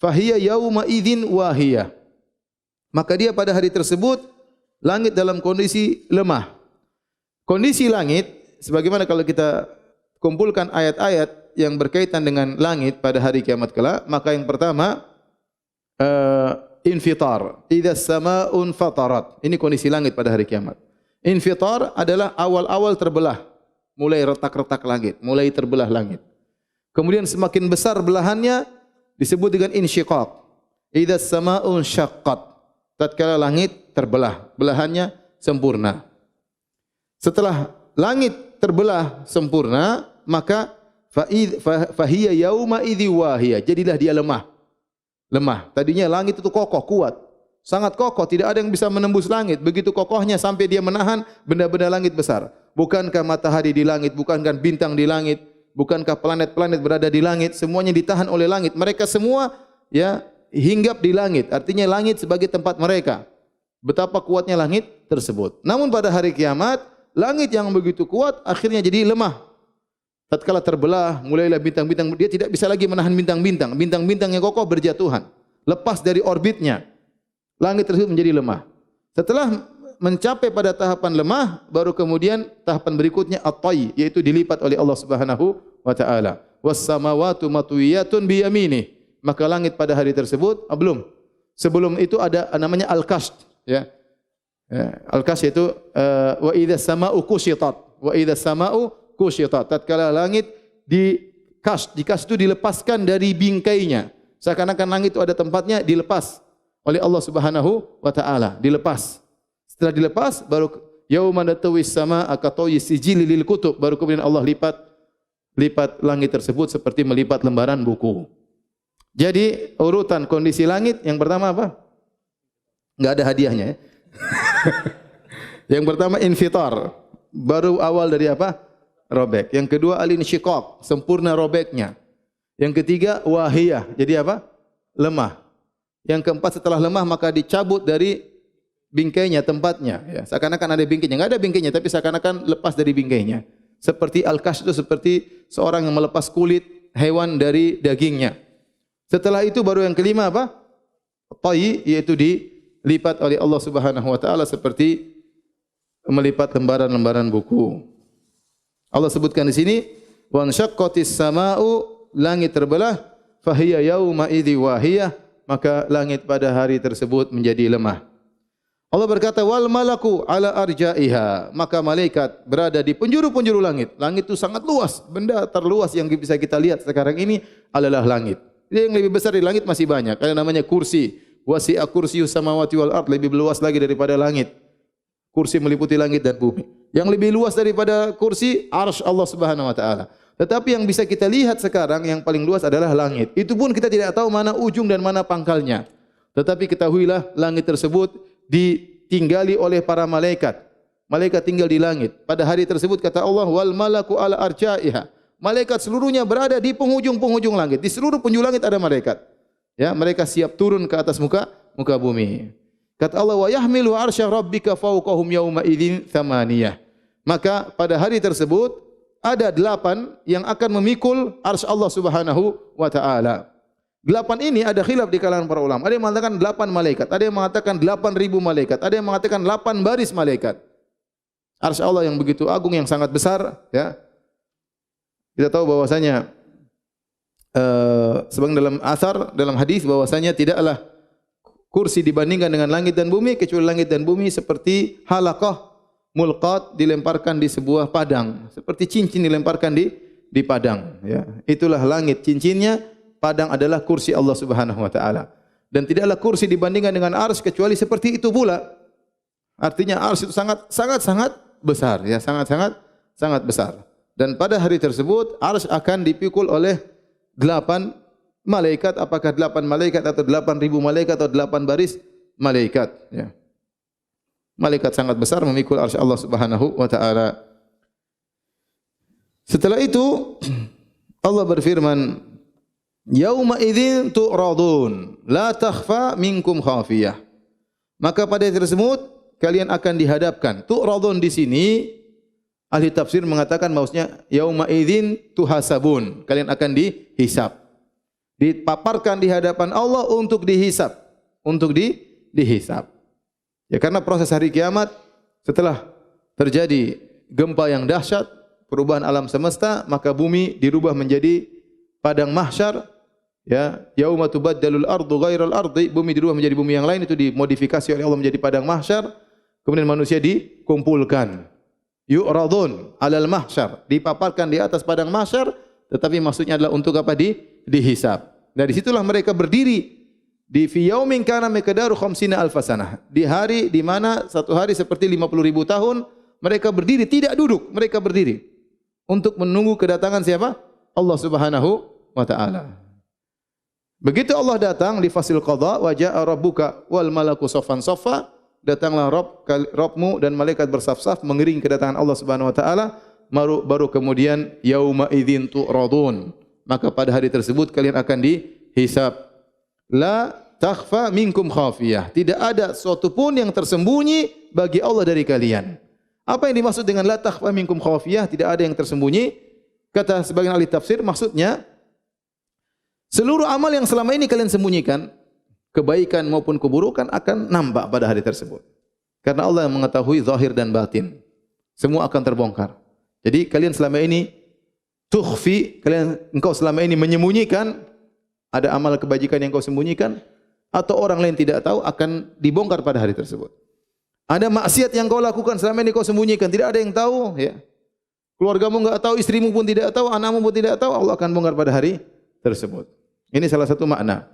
S2: Fahiya yauma idzin wahiyah. Maka dia pada hari tersebut langit dalam kondisi lemah. Kondisi langit, sebagaimana kalau kita kumpulkan ayat-ayat yang berkaitan dengan langit pada hari kiamat kelak, maka yang pertama, infitar. Idza samaa'un fatarat. Ini kondisi langit pada hari kiamat. Infitar adalah awal-awal terbelah, mulai retak-retak langit, mulai terbelah langit. Kemudian semakin besar belahannya disebut dengan insyiqaq. Idza samaa'un syaqqat. Tatkala langit terbelah, belahannya sempurna. Setelah langit terbelah sempurna, maka fahiya yauma idzi wahiyah. Jadilah dia lemah. Lemah. Tadinya langit itu kokoh, kuat. Sangat kokoh, tidak ada yang bisa menembus langit. Begitu kokohnya sampai dia menahan benda-benda langit besar. Bukankah matahari di langit, bukankah bintang di langit, bukankah planet-planet berada di langit, semuanya ditahan oleh langit. Mereka semua, ya, hinggap di langit. Artinya langit sebagai tempat mereka. Betapa kuatnya langit tersebut. Namun pada hari kiamat, langit yang begitu kuat akhirnya jadi lemah. Tatkala terbelah, mulailah bintang-bintang, dia tidak bisa lagi menahan bintang-bintang. Bintang-bintang yang kokoh berjatuhan, lepas dari orbitnya. Langit tersebut menjadi lemah. Setelah mencapai pada tahapan lemah, baru kemudian tahapan berikutnya at-tayy, yaitu dilipat oleh Allah Subhanahu wa taala. Was samawati matwiyatun bi yaminih. Maka langit pada hari tersebut, belum. Sebelum itu ada namanya al-kasht, ya. Al-kasht itu wa idza samaa'u kusyitat, wa idza samaa'u kusyitat. Tatkala langit di kasht itu dilepaskan dari bingkainya. Seakan-akan langit itu ada tempatnya, dilepas oleh Allah Subhanahu wa taala, dilepas. Setelah dilepas, baru yauma natawis samaa'a katawyi sijili lil kutub, baru kemudian Allah lipat langit tersebut seperti melipat lembaran buku. Jadi urutan kondisi langit yang pertama apa? Enggak ada hadiahnya, ya. Yang pertama infitar, baru awal dari apa? Robek. Yang kedua al-insyiqaq, sempurna robeknya. Yang ketiga wahiyah, jadi apa? Lemah. Yang keempat setelah lemah maka dicabut dari bingkainya, tempatnya, ya. Seakan-akan ada bingkainya, enggak ada bingkainya, tapi seakan-akan lepas dari bingkainya. Seperti al-kasy itu seperti seorang yang melepas kulit hewan dari dagingnya. Setelah itu baru yang kelima apa? Tayy, yaitu dilipat oleh Allah Subhanahu wa taala seperti melipat lembaran-lembaran buku. Allah sebutkan di sini, wa ansyaqqatis samaa'u, langit terbelah, fahiya yauma idzi wahiyah, maka langit pada hari tersebut menjadi lemah. Allah berkata, wal malaku ala arja'iha, maka malaikat berada di penjuru-penjuru langit. Langit itu sangat luas, benda terluas yang bisa kita lihat sekarang ini adalah langit. Yang lebih besar di langit masih banyak. Ada namanya kursi. Wasi'a kursiyus samawati wal ard, lebih luas lagi daripada langit. Kursi meliputi langit dan bumi. Yang lebih luas daripada kursi, arsy Allah Subhanahu wa taala. Tetapi yang bisa kita lihat sekarang yang paling luas adalah langit. Itu pun kita tidak tahu mana ujung dan mana pangkalnya. Tetapi ketahuilah langit tersebut ditinggali oleh para malaikat. Malaikat tinggal di langit. Pada hari tersebut kata Allah, wal malaku ala arja'iha. Malaikat seluruhnya berada di penghujung-penghujung langit. Di seluruh penjuru langit ada malaikat. Ya, mereka siap turun ke atas muka bumi. Kata Allah, wa yahmilu arsya rabbika fawqahum yawma idzin thamaniyah. Maka pada hari tersebut ada 8 yang akan memikul arsy Allah Subhanahu wa taala. 8 ini ada khilaf di kalangan para ulama. Ada yang mengatakan 8 malaikat, ada yang mengatakan 8.000 malaikat, ada yang mengatakan 8 baris malaikat. Arsy Allah yang begitu agung, yang sangat besar, ya. Kita tahu bahwasanya sebagaimana dalam asar, dalam hadis bahwasanya tidaklah kursi dibandingkan dengan langit dan bumi, kecuali langit dan bumi seperti halaqah mulqat dilemparkan di sebuah padang, seperti cincin dilemparkan di padang, ya. Itulah langit cincinnya, padang adalah kursi Allah Subhanahu wa taala. Dan tidaklah kursi dibandingkan dengan arsy kecuali seperti itu pula. Artinya arsy itu sangat besar, ya, sangat besar. Dan pada hari tersebut arsy akan dipikul oleh 8 malaikat, apakah 8 malaikat atau 8.000 malaikat atau 8 baris malaikat, ya. Malaikat sangat besar memikul arsy Allah Subhanahu wa taala. Setelah itu Allah berfirman, "Yauma idzin tu'radun, la takhfa minkum khafiyah." Maka pada hari tersebut kalian akan dihadapkan. Tu'radun di sini ahli tafsir mengatakan maksudnya yauma idzin tuhasabun. Kalian akan dihisab. Dipaparkan di hadapan Allah untuk dihisab, dihisab. Ya, karena proses hari kiamat setelah terjadi gempa yang dahsyat, perubahan alam semesta, maka bumi dirubah menjadi padang mahsyar, ya. Yauma tubaddalul ardu ghairal ardi, bumi dirubah menjadi bumi yang lain, itu dimodifikasi oleh Allah menjadi padang mahsyar. Kemudian manusia dikumpulkan. Yu'radun 'alal mahsyar, dipaparkan di atas padang mahsyar, tetapi maksudnya adalah untuk apa? Dihisab. Dari situlah mereka berdiri di fi yaumin kana miqdaru 50 alf sanah. Di hari di mana satu hari seperti 50.000 tahun, mereka berdiri, tidak duduk, mereka berdiri untuk menunggu kedatangan siapa? Allah Subhanahu wa taala. Begitu Allah datang di fasil qada, wa jaa rabbuka wal malaku saffan saffa, datanglah Rabbmu dan malaikat bersaf-saf mengiringi kedatangan Allah Subhanahu wa taala, baru kemudian yauma idzin tu'radun. Maka pada hari tersebut kalian akan dihisab. La takhfa minkum khafiyah. Tidak ada sesuatu pun yang tersembunyi bagi Allah dari kalian. Apa yang dimaksud dengan la takhfa minkum khafiyah? Tidak ada yang tersembunyi. Kata sebagian ahli tafsir, maksudnya seluruh amal yang selama ini kalian sembunyikan, kebaikan maupun keburukan akan nampak pada hari tersebut. Karena Allah yang mengetahui zahir dan batin. Semua akan terbongkar. Jadi kalian selama ini tukhfi, engkau selama ini menyembunyikan, ada amal kebajikan yang kau sembunyikan, atau orang lain tidak tahu, akan dibongkar pada hari tersebut. Ada maksiat yang kau lakukan selama ini kau sembunyikan, tidak ada yang tahu, ya. Keluargamu enggak tahu, istrimu pun tidak tahu, anakmu pun tidak tahu, Allah akan bongkar pada hari tersebut. Ini salah satu makna.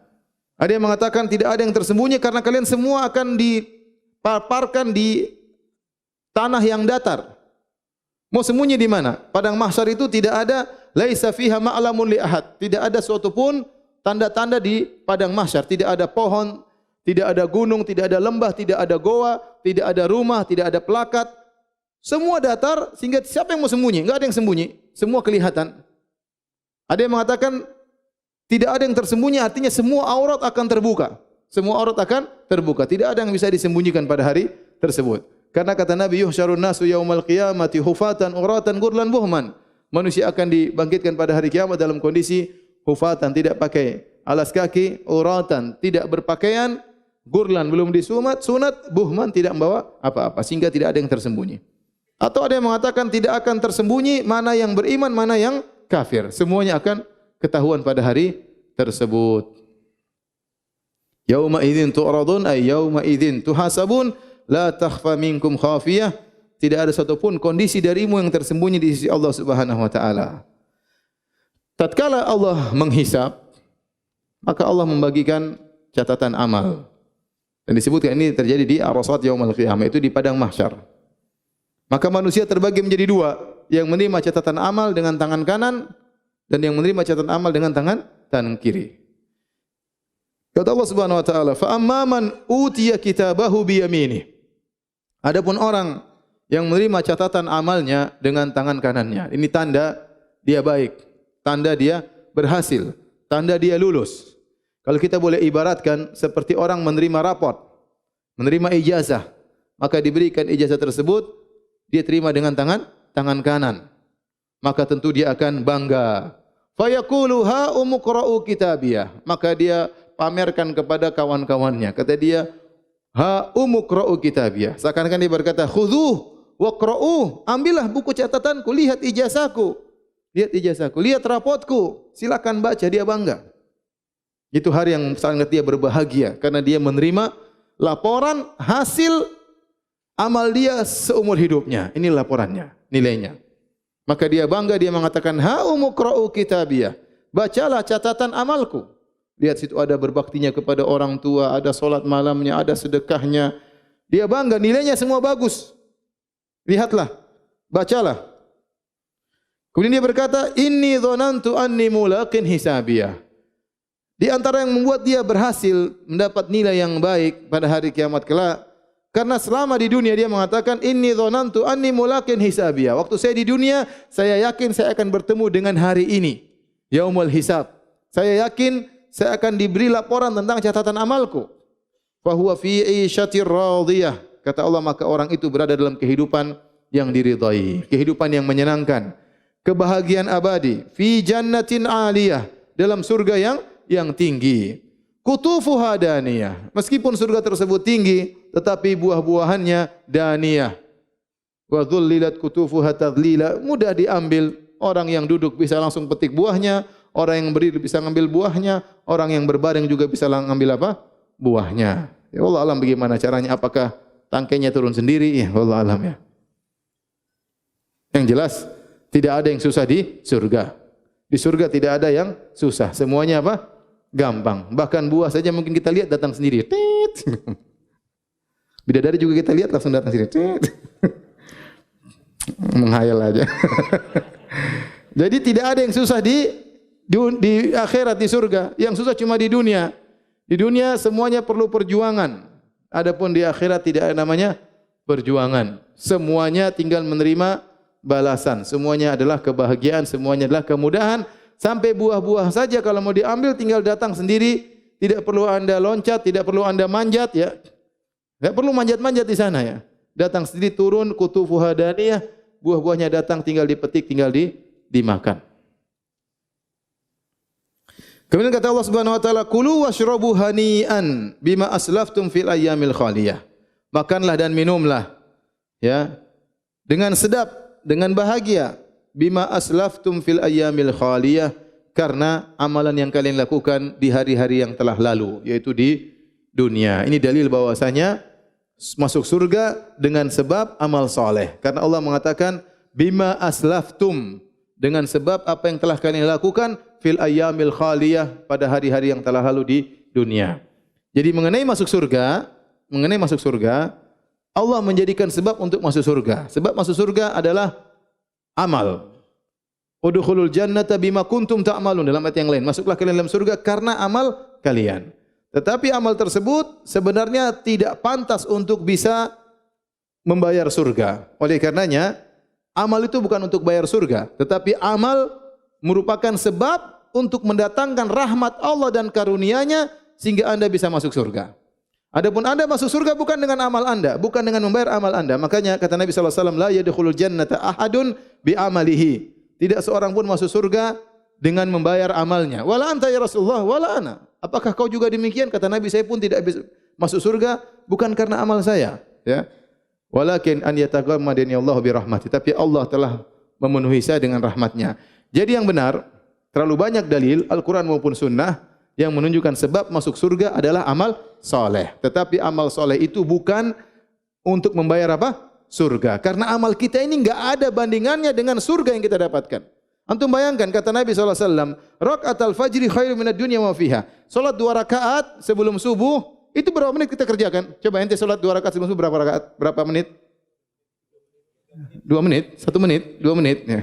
S2: Ada yang mengatakan tidak ada yang tersembunyi karena kalian semua akan dipaparkan di tanah yang datar. Mau sembunyi di mana? Padang mahsyar itu tidak ada laisa fiha ma'lamun li ahad. Tidak ada suatu pun tanda-tanda di padang mahsyar, tidak ada pohon, tidak ada gunung, tidak ada lembah, tidak ada goa, tidak ada rumah, tidak ada pelakat. Semua datar sehingga siapa yang mau sembunyi? Enggak ada yang sembunyi, semua kelihatan. Ada yang mengatakan tidak ada yang tersembunyi, artinya semua aurat akan terbuka. Semua aurat akan terbuka, tidak ada yang bisa disembunyikan pada hari tersebut. Karena kata Nabi, yuhsyarun nasu yaumal qiyamati hufatan uratan gurlan buhman. Manusia akan dibangkitkan pada hari kiamat dalam kondisi hufatan, tidak pakai alas kaki, uratan, tidak berpakaian, gurlan, belum disunat, buhman, tidak membawa apa-apa, sehingga tidak ada yang tersembunyi. Atau ada yang mengatakan tidak akan tersembunyi mana yang beriman, mana yang kafir. Semuanya akan ketahuan pada hari tersebut. Yauma idzin tu'radun ay yauma idzin tuhasabun la takhfa minkum khafiyah. Tidak ada satupun kondisi darimu yang tersembunyi di sisi Allah Subhanahu wa taala. Tatkala Allah menghisab, maka Allah membagikan catatan amal. Dan disebutkan ini terjadi di Arasat Yaumul Qiyamah, itu di padang mahsyar. Maka manusia terbagi menjadi dua, yang menerima catatan amal dengan tangan kanan dan yang menerima catatan amal dengan tangan kiri. Kata Allah Subhanahu wa taala, "Fa amman utiya kitabahu bi yaminih." Adapun orang yang menerima catatan amalnya dengan tangan kanannya, ini tanda dia baik, tanda dia berhasil, tanda dia lulus. Kalau kita boleh ibaratkan seperti orang menerima raport, menerima ijazah, maka diberikan ijazah tersebut, dia terima dengan tangan kanan. Maka tentu dia akan bangga. Fa yaqulu ha umqra'u kitabiyah. Maka dia pamerkan kepada kawan-kawannya. Kata dia, ha umqra'u kitabiyah. Seakan-akan dia berkata, khudhuh waqra'uh. Ambillah buku catatanku, lihat ijazahku. lihat ijazahku, lihat rapotku, silakan baca, dia bangga. Itu hari yang sangat dia berbahagia karena dia menerima laporan hasil amal dia seumur hidupnya. Ini laporannya, nilainya. Maka dia bangga, dia mengatakan, "Ha'umuqra'u kitabiyah." Bacalah catatan amalku. Lihat situ ada berbaktinya kepada orang tua, ada salat malamnya, ada sedekahnya. Dia bangga, nilainya semua bagus. Lihatlah, bacalah. Kemudian dia berkata, "Inni dzanantu anni mulaqin hisabiyah." Di antara yang membuat dia berhasil mendapat nilai yang baik pada hari kiamat kelak, karena selama di dunia dia mengatakan, "Inni dzanantu anni mulaqin hisabiyah." Waktu saya di dunia, saya yakin saya akan bertemu dengan hari ini, yaumul hisab. Saya yakin saya akan diberi laporan tentang catatan amalku. Fa huwa fi 'ishatir radiyah. Kata Allah, maka orang itu berada dalam kehidupan yang diridai, kehidupan yang menyenangkan, kebahagiaan abadi, fi jannatin 'aliyah, dalam surga yang tinggi. Kutufuha daniyah. Meskipun surga tersebut tinggi, tetapi buah-buahannya daniyah. Wa dhullilat kutufuha tadlila. Mudah diambil. Orang yang duduk bisa langsung petik buahnya, orang yang berdiri bisa ngambil buahnya, orang yang berbaring juga bisa ngambil apa? Buahnya. Ya Allah alam bagaimana caranya? Apakah tangkainya turun sendiri? Ya Allah alam ya. Yang jelas tidak ada yang susah di surga. Di surga tidak ada yang susah. Semuanya apa? Gampang. Bahkan buah saja mungkin kita lihat datang sendiri. Tit. Bidadari juga kita lihat langsung datang sendiri. Tit. Menghayal aja. Jadi tidak ada yang susah di akhirat, di surga. Yang susah cuma di dunia. Di dunia semuanya perlu perjuangan. Adapun di akhirat tidak ada namanya perjuangan. Semuanya tinggal menerima balasan. Semuanya adalah kebahagiaan, semuanya adalah kemudahan. Sampai buah-buah saja kalau mau diambil tinggal datang sendiri, tidak perlu Anda loncat, tidak perlu Anda manjat ya. Enggak perlu manjat-manjat di sana ya. Datang sendiri turun kutufuha daniyah, buah-buahnya datang tinggal dipetik, tinggal dimakan. Kemudian kata Allah Subhanahu wa taala, "Kulu washrabu hani'an bima aslaftum fil ayyamil khaliyah." Makanlah dan minumlah ya dengan sedap, dengan bahagia, bima aslaftum fil ayyamil khaliyah, karena amalan yang kalian lakukan di hari-hari yang telah lalu, yaitu di dunia. Ini dalil bahwasanya masuk surga dengan sebab amal soleh. Karena Allah mengatakan bima aslaftum, dengan sebab apa yang telah kalian lakukan fil ayyamil khaliyah, pada hari-hari yang telah lalu di dunia. Jadi mengenai masuk surga, Allah menjadikan sebab untuk masuk surga. Sebab masuk surga adalah amal. Udkhulul jannata bima kuntum ta'malun, dalam ayat yang lain, masuklah kalian dalam surga karena amal kalian. Tetapi amal tersebut sebenarnya tidak pantas untuk bisa membayar surga. Oleh karenanya, amal itu bukan untuk bayar surga, tetapi amal merupakan sebab untuk mendatangkan rahmat Allah dan karunia-Nya sehingga Anda bisa masuk surga. Adapun Anda masuk surga bukan dengan amal Anda, bukan dengan membayar amal Anda. Makanya kata Nabi sallallahu alaihi wasallam, la yadkhulul jannata ahadun bi amalihi. Tidak seorang pun masuk surga dengan membayar amalnya. Wala anta ya Rasulullah, wala ana. Apakah kau juga demikian? Kata Nabi, saya pun tidak bisa masuk surga bukan karena amal saya, ya. Walakin an yataghammadani Allah bi rahmati. Tapi Allah telah memenuhi saya dengan rahmatnya. Jadi yang benar, terlalu banyak dalil Al-Quran maupun Sunnah yang menunjukkan sebab masuk surga adalah amal soleh. Tetapi amal soleh itu bukan untuk membayar apa? Surga. Karena amal kita ini enggak ada bandingannya dengan surga yang kita dapatkan. Antum bayangkan kata Nabi SAW, raka'atul fajri khairu minad dunya wa fiha. Salat 2 rakaat sebelum subuh, itu berapa menit kita kerjakan? Coba ente salat 2 rakaat sebelum subuh berapa rakaat? Berapa menit? 2 menit? 1 menit? 2 menit? Ya.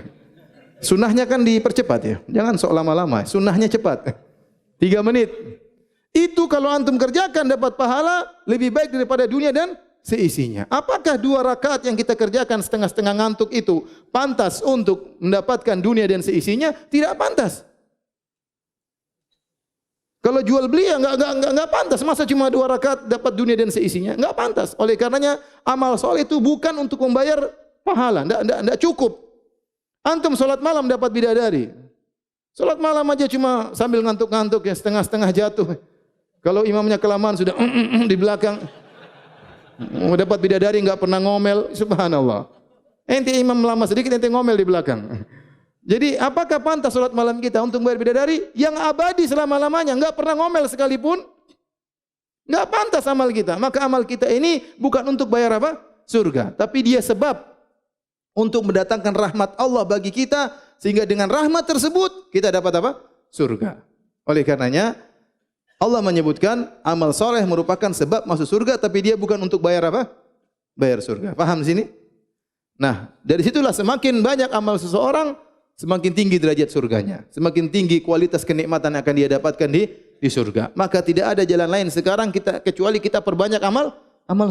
S2: Sunnahnya kan dipercepat ya. Jangan sok lama-lama. Sunnahnya cepat. 3 menit. Itu kalau antum kerjakan dapat pahala lebih baik daripada dunia dan seisinya. Apakah 2 rakaat yang kita kerjakan setengah-setengah ngantuk itu pantas untuk mendapatkan dunia dan seisinya? Tidak pantas. Kalau jual beli ya enggak pantas. Masa cuma 2 rakaat dapat dunia dan seisinya? Enggak pantas. Oleh karenanya amal soleh itu bukan untuk membayar pahala. Enggak cukup. Antum salat malam dapat bidadari. Salat malam aja cuma sambil ngantuk-ngantuk ya, setengah-setengah jatuh. Kalau imamnya kelamaan sudah di belakang. Dapat bidadari enggak pernah ngomel, subhanallah. Ente imam lama sedikit ente ngomel di belakang. Jadi apakah pantas salat malam kita untuk membayar bidadari yang abadi selama-lamanya, enggak pernah ngomel sekalipun? Enggak pantas amal kita. Maka amal kita ini bukan untuk bayar apa? Surga, tapi dia sebab untuk mendatangkan rahmat Allah bagi kita, sehingga dengan rahmat tersebut kita dapat apa? Surga. Oleh karenanya Allah menyebutkan amal soleh merupakan sebab masuk surga, tapi dia bukan untuk bayar apa? Bayar surga. Paham di sini? Nah, dari situlah semakin banyak amal seseorang, semakin tinggi derajat surganya, semakin tinggi kualitas kenikmatan yang akan dia dapatkan di surga. Maka tidak ada jalan lain sekarang kita kecuali kita perbanyak amal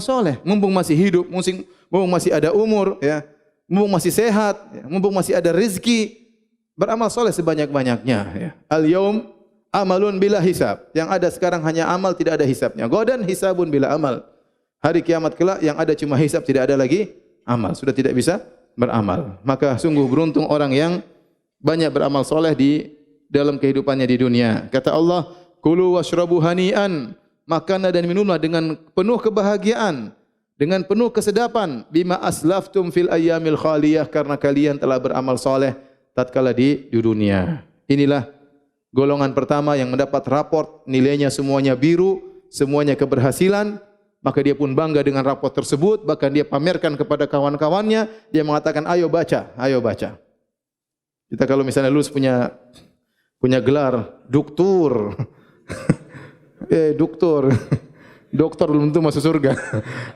S2: soleh. Mumpung masih hidup, mumpung masih ada umur, ya, mumpung masih sehat, ya, mumpung masih ada rezeki, beramal soleh sebanyak-banyaknya. Ya. Al-yaum amalun bila hisab. Yang ada sekarang hanya amal, tidak ada hisabnya. Godan hisabun bila amal. Hari kiamat kelak yang ada cuma hisab, tidak ada lagi amal. Sudah tidak bisa beramal. Maka sungguh beruntung orang yang banyak beramal soleh di dalam kehidupannya di dunia. Kata Allah, kulu washrabu hani'an. Makanlah dan minumlah dengan penuh kebahagiaan, dengan penuh kesedapan. Bima aslaftum fil ayyamil khaliyah. Karena kalian telah beramal soleh tatkala di dunia. Inilah golongan pertama yang mendapat raport nilainya semuanya biru, semuanya keberhasilan. Maka dia pun bangga dengan raport tersebut, bahkan dia pamerkan kepada kawan-kawannya, dia mengatakan, ayo baca, ayo baca. Kita kalau misalnya lulus punya gelar doktor, doktor belum tentu masuk surga.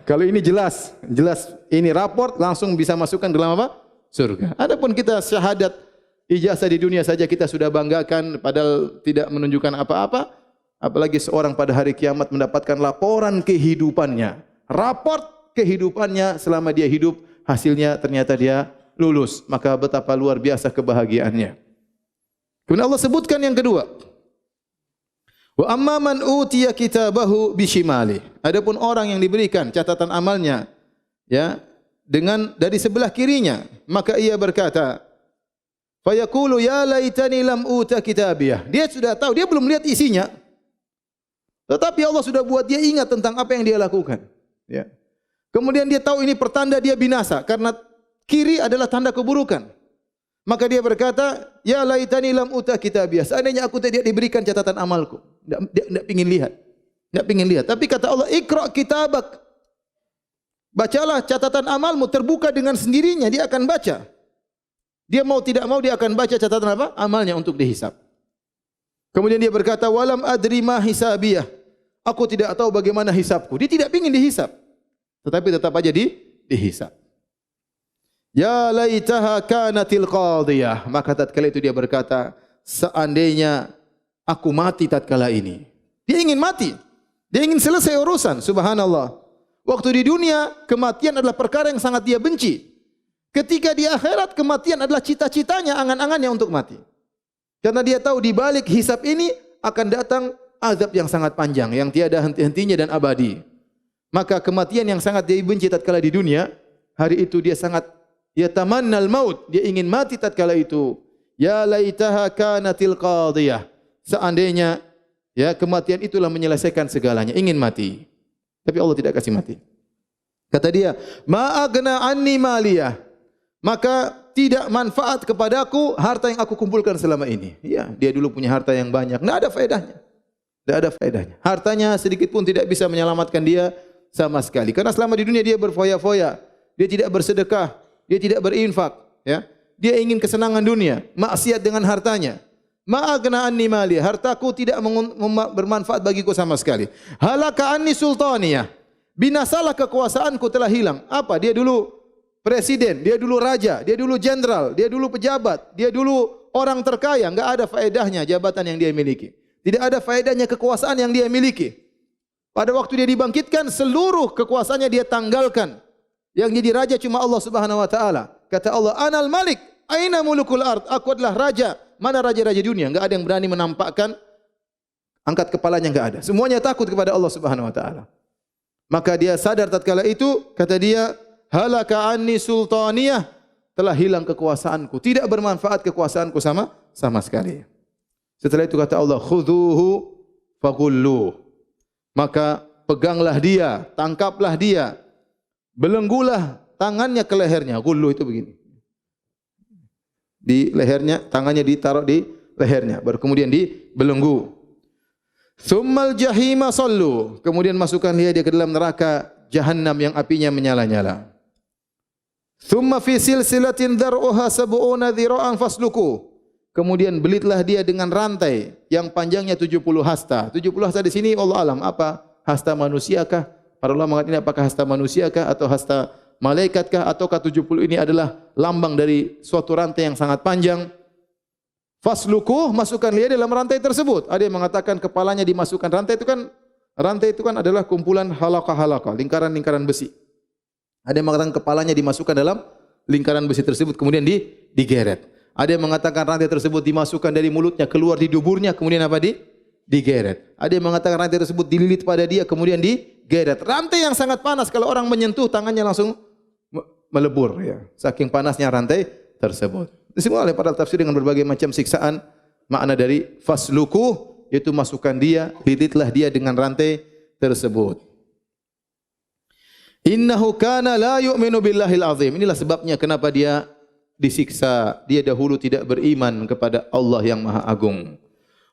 S2: Kalau ini jelas ini raport langsung bisa masukkan dalam apa? Surga. Adapun kita syahadat ijazah di dunia saja kita sudah banggakan, padahal tidak menunjukkan apa-apa. Apalagi seorang pada hari kiamat mendapatkan laporan kehidupannya. Raport kehidupannya selama dia hidup, hasilnya ternyata dia lulus. Maka betapa luar biasa kebahagiaannya. Kemudian Allah sebutkan yang kedua. Wa amma man utiya kitabahu bishimali. Adapun orang yang diberikan catatan amalnya, ya, dengan dari sebelah kirinya, maka ia berkata, fa yaqulu ya laitani lam uta kitabiyah. Dia sudah tahu, dia belum lihat isinya. Tetapi Allah sudah buat dia ingat tentang apa yang dia lakukan. Ya. Kemudian dia tahu ini pertanda dia binasa karena kiri adalah tanda keburukan. Maka dia berkata, ya laitani lam uta kitabiyah. Seandainya aku tidak diberikan catatan amalku. Tidak ingin lihat. Tidak ingin lihat. Tapi kata Allah, ikra kitabak. Bacalah catatan amalmu terbuka dengan sendirinya. Dia akan baca. Dia mau tidak mau dia akan baca catatan apa? Amalnya untuk dihisab. Kemudian dia berkata, walam adri ma hisabiyah. Aku tidak tahu bagaimana hisabku. Dia tidak ingin dihisab. Tetapi tetap aja dihisab. Ya laitaha kanatil qadiyah. Maka tatkala itu dia berkata, seandainya aku mati tatkala ini. Dia ingin mati. Dia ingin selesai urusan. Subhanallah. Waktu di dunia, kematian adalah perkara yang sangat dia benci. Ketika di akhirat, kematian adalah cita-citanya, angan-angannya untuk mati. Karena dia tahu di balik hisab ini akan datang azab yang sangat panjang, yang tiada henti-hentinya dan abadi. Maka kematian yang sangat dia benci tatkala di dunia, hari itu dia sangat yatamannal maut, dia ingin mati tatkala itu. Ya laitaha kanatil qadiyah. Seandainya ya kematian itulah menyelesaikan segalanya, ingin mati. Tapi Allah tidak kasih mati. Kata dia, ma agna anni maliyah. Maka tidak manfaat kepadaku harta yang aku kumpulkan selama ini. Ya, dia dulu punya harta yang banyak, enggak ada faedahnya. Tidak ada faedahnya. Hartanya sedikit pun tidak bisa menyelamatkan dia sama sekali. Karena selama di dunia dia berfoya-foya, dia tidak bersedekah, dia tidak berinfak, ya. Dia ingin kesenangan dunia, maksiat dengan hartanya. Ma'agna anni mali, hartaku tidak bermanfaat bagiku sama sekali. Halaka anni sultaniyah. Binasalah kekuasaanku telah hilang. Apa? Dia dulu presiden, dia dulu raja, dia dulu jenderal, dia dulu pejabat, dia dulu orang terkaya, enggak ada faedahnya jabatan yang dia miliki. Tidak ada faedahnya kekuasaan yang dia miliki. Pada waktu dia dibangkitkan, seluruh kekuasaannya dia tanggalkan. Yang jadi raja cuma Allah Subhanahu wa taala. Kata Allah, "Anal Malik, aina mulukul ard?" Aku adalah raja. Mana raja-raja dunia? Enggak ada yang berani menampakkan, angkat kepalanya, enggak ada. Semuanya takut kepada Allah Subhanahu wa taala. Maka dia sadar tatkala itu, kata dia, "Halaka anni sultaniyah." Telah hilang kekuasaanku, tidak bermanfaat kekuasaanku sama sekali. Setelah itu kata Allah, "Khudhuhu faghullu." Maka peganglah dia, tangkaplah dia, belenggulah tangannya ke lehernya. Ghullu itu begini. di lehernya, tangannya ditaruh di lehernya, baru kemudian dibelenggu. Tsummal jahima sallu, kemudian masukkan dia ke dalam neraka Jahannam yang apinya menyala-nyala. Tsumma fi silsilatin dar'uha sab'una dhira'an fasluku. Kemudian belitlah dia dengan rantai yang panjangnya 70 hasta. 70 hasta di sini Allah alam apa? Hasta manusiakah? Para ulama mengatakan apakah hasta manusiakah atau hasta malaikatkah ataukah 70 ini adalah lambang dari suatu rantai yang sangat panjang? Fasluku, masukkan dia dalam rantai tersebut. Ada yang mengatakan kepalanya dimasukkan rantai itu kan adalah kumpulan halaqah-halaqah, lingkaran-lingkaran besi. Ada yang mengatakan kepalanya dimasukkan dalam lingkaran besi tersebut kemudian digeret. Ada yang mengatakan rantai tersebut dimasukkan dari mulutnya keluar di duburnya kemudian apa digeret. Ada yang mengatakan rantai tersebut dililit pada dia kemudian digeret. Rantai yang sangat panas kalau orang menyentuh tangannya langsung melebur ya. Saking panasnya rantai tersebut. Semua oleh para tafsir dengan berbagai macam siksaan. Makna dari fasluku yaitu masukkan dia, lilitlah dia dengan rantai tersebut. Innahu kana la yu'minu billahil azim. Inilah sebabnya kenapa dia disiksa. Dia dahulu tidak beriman kepada Allah yang Maha Agung.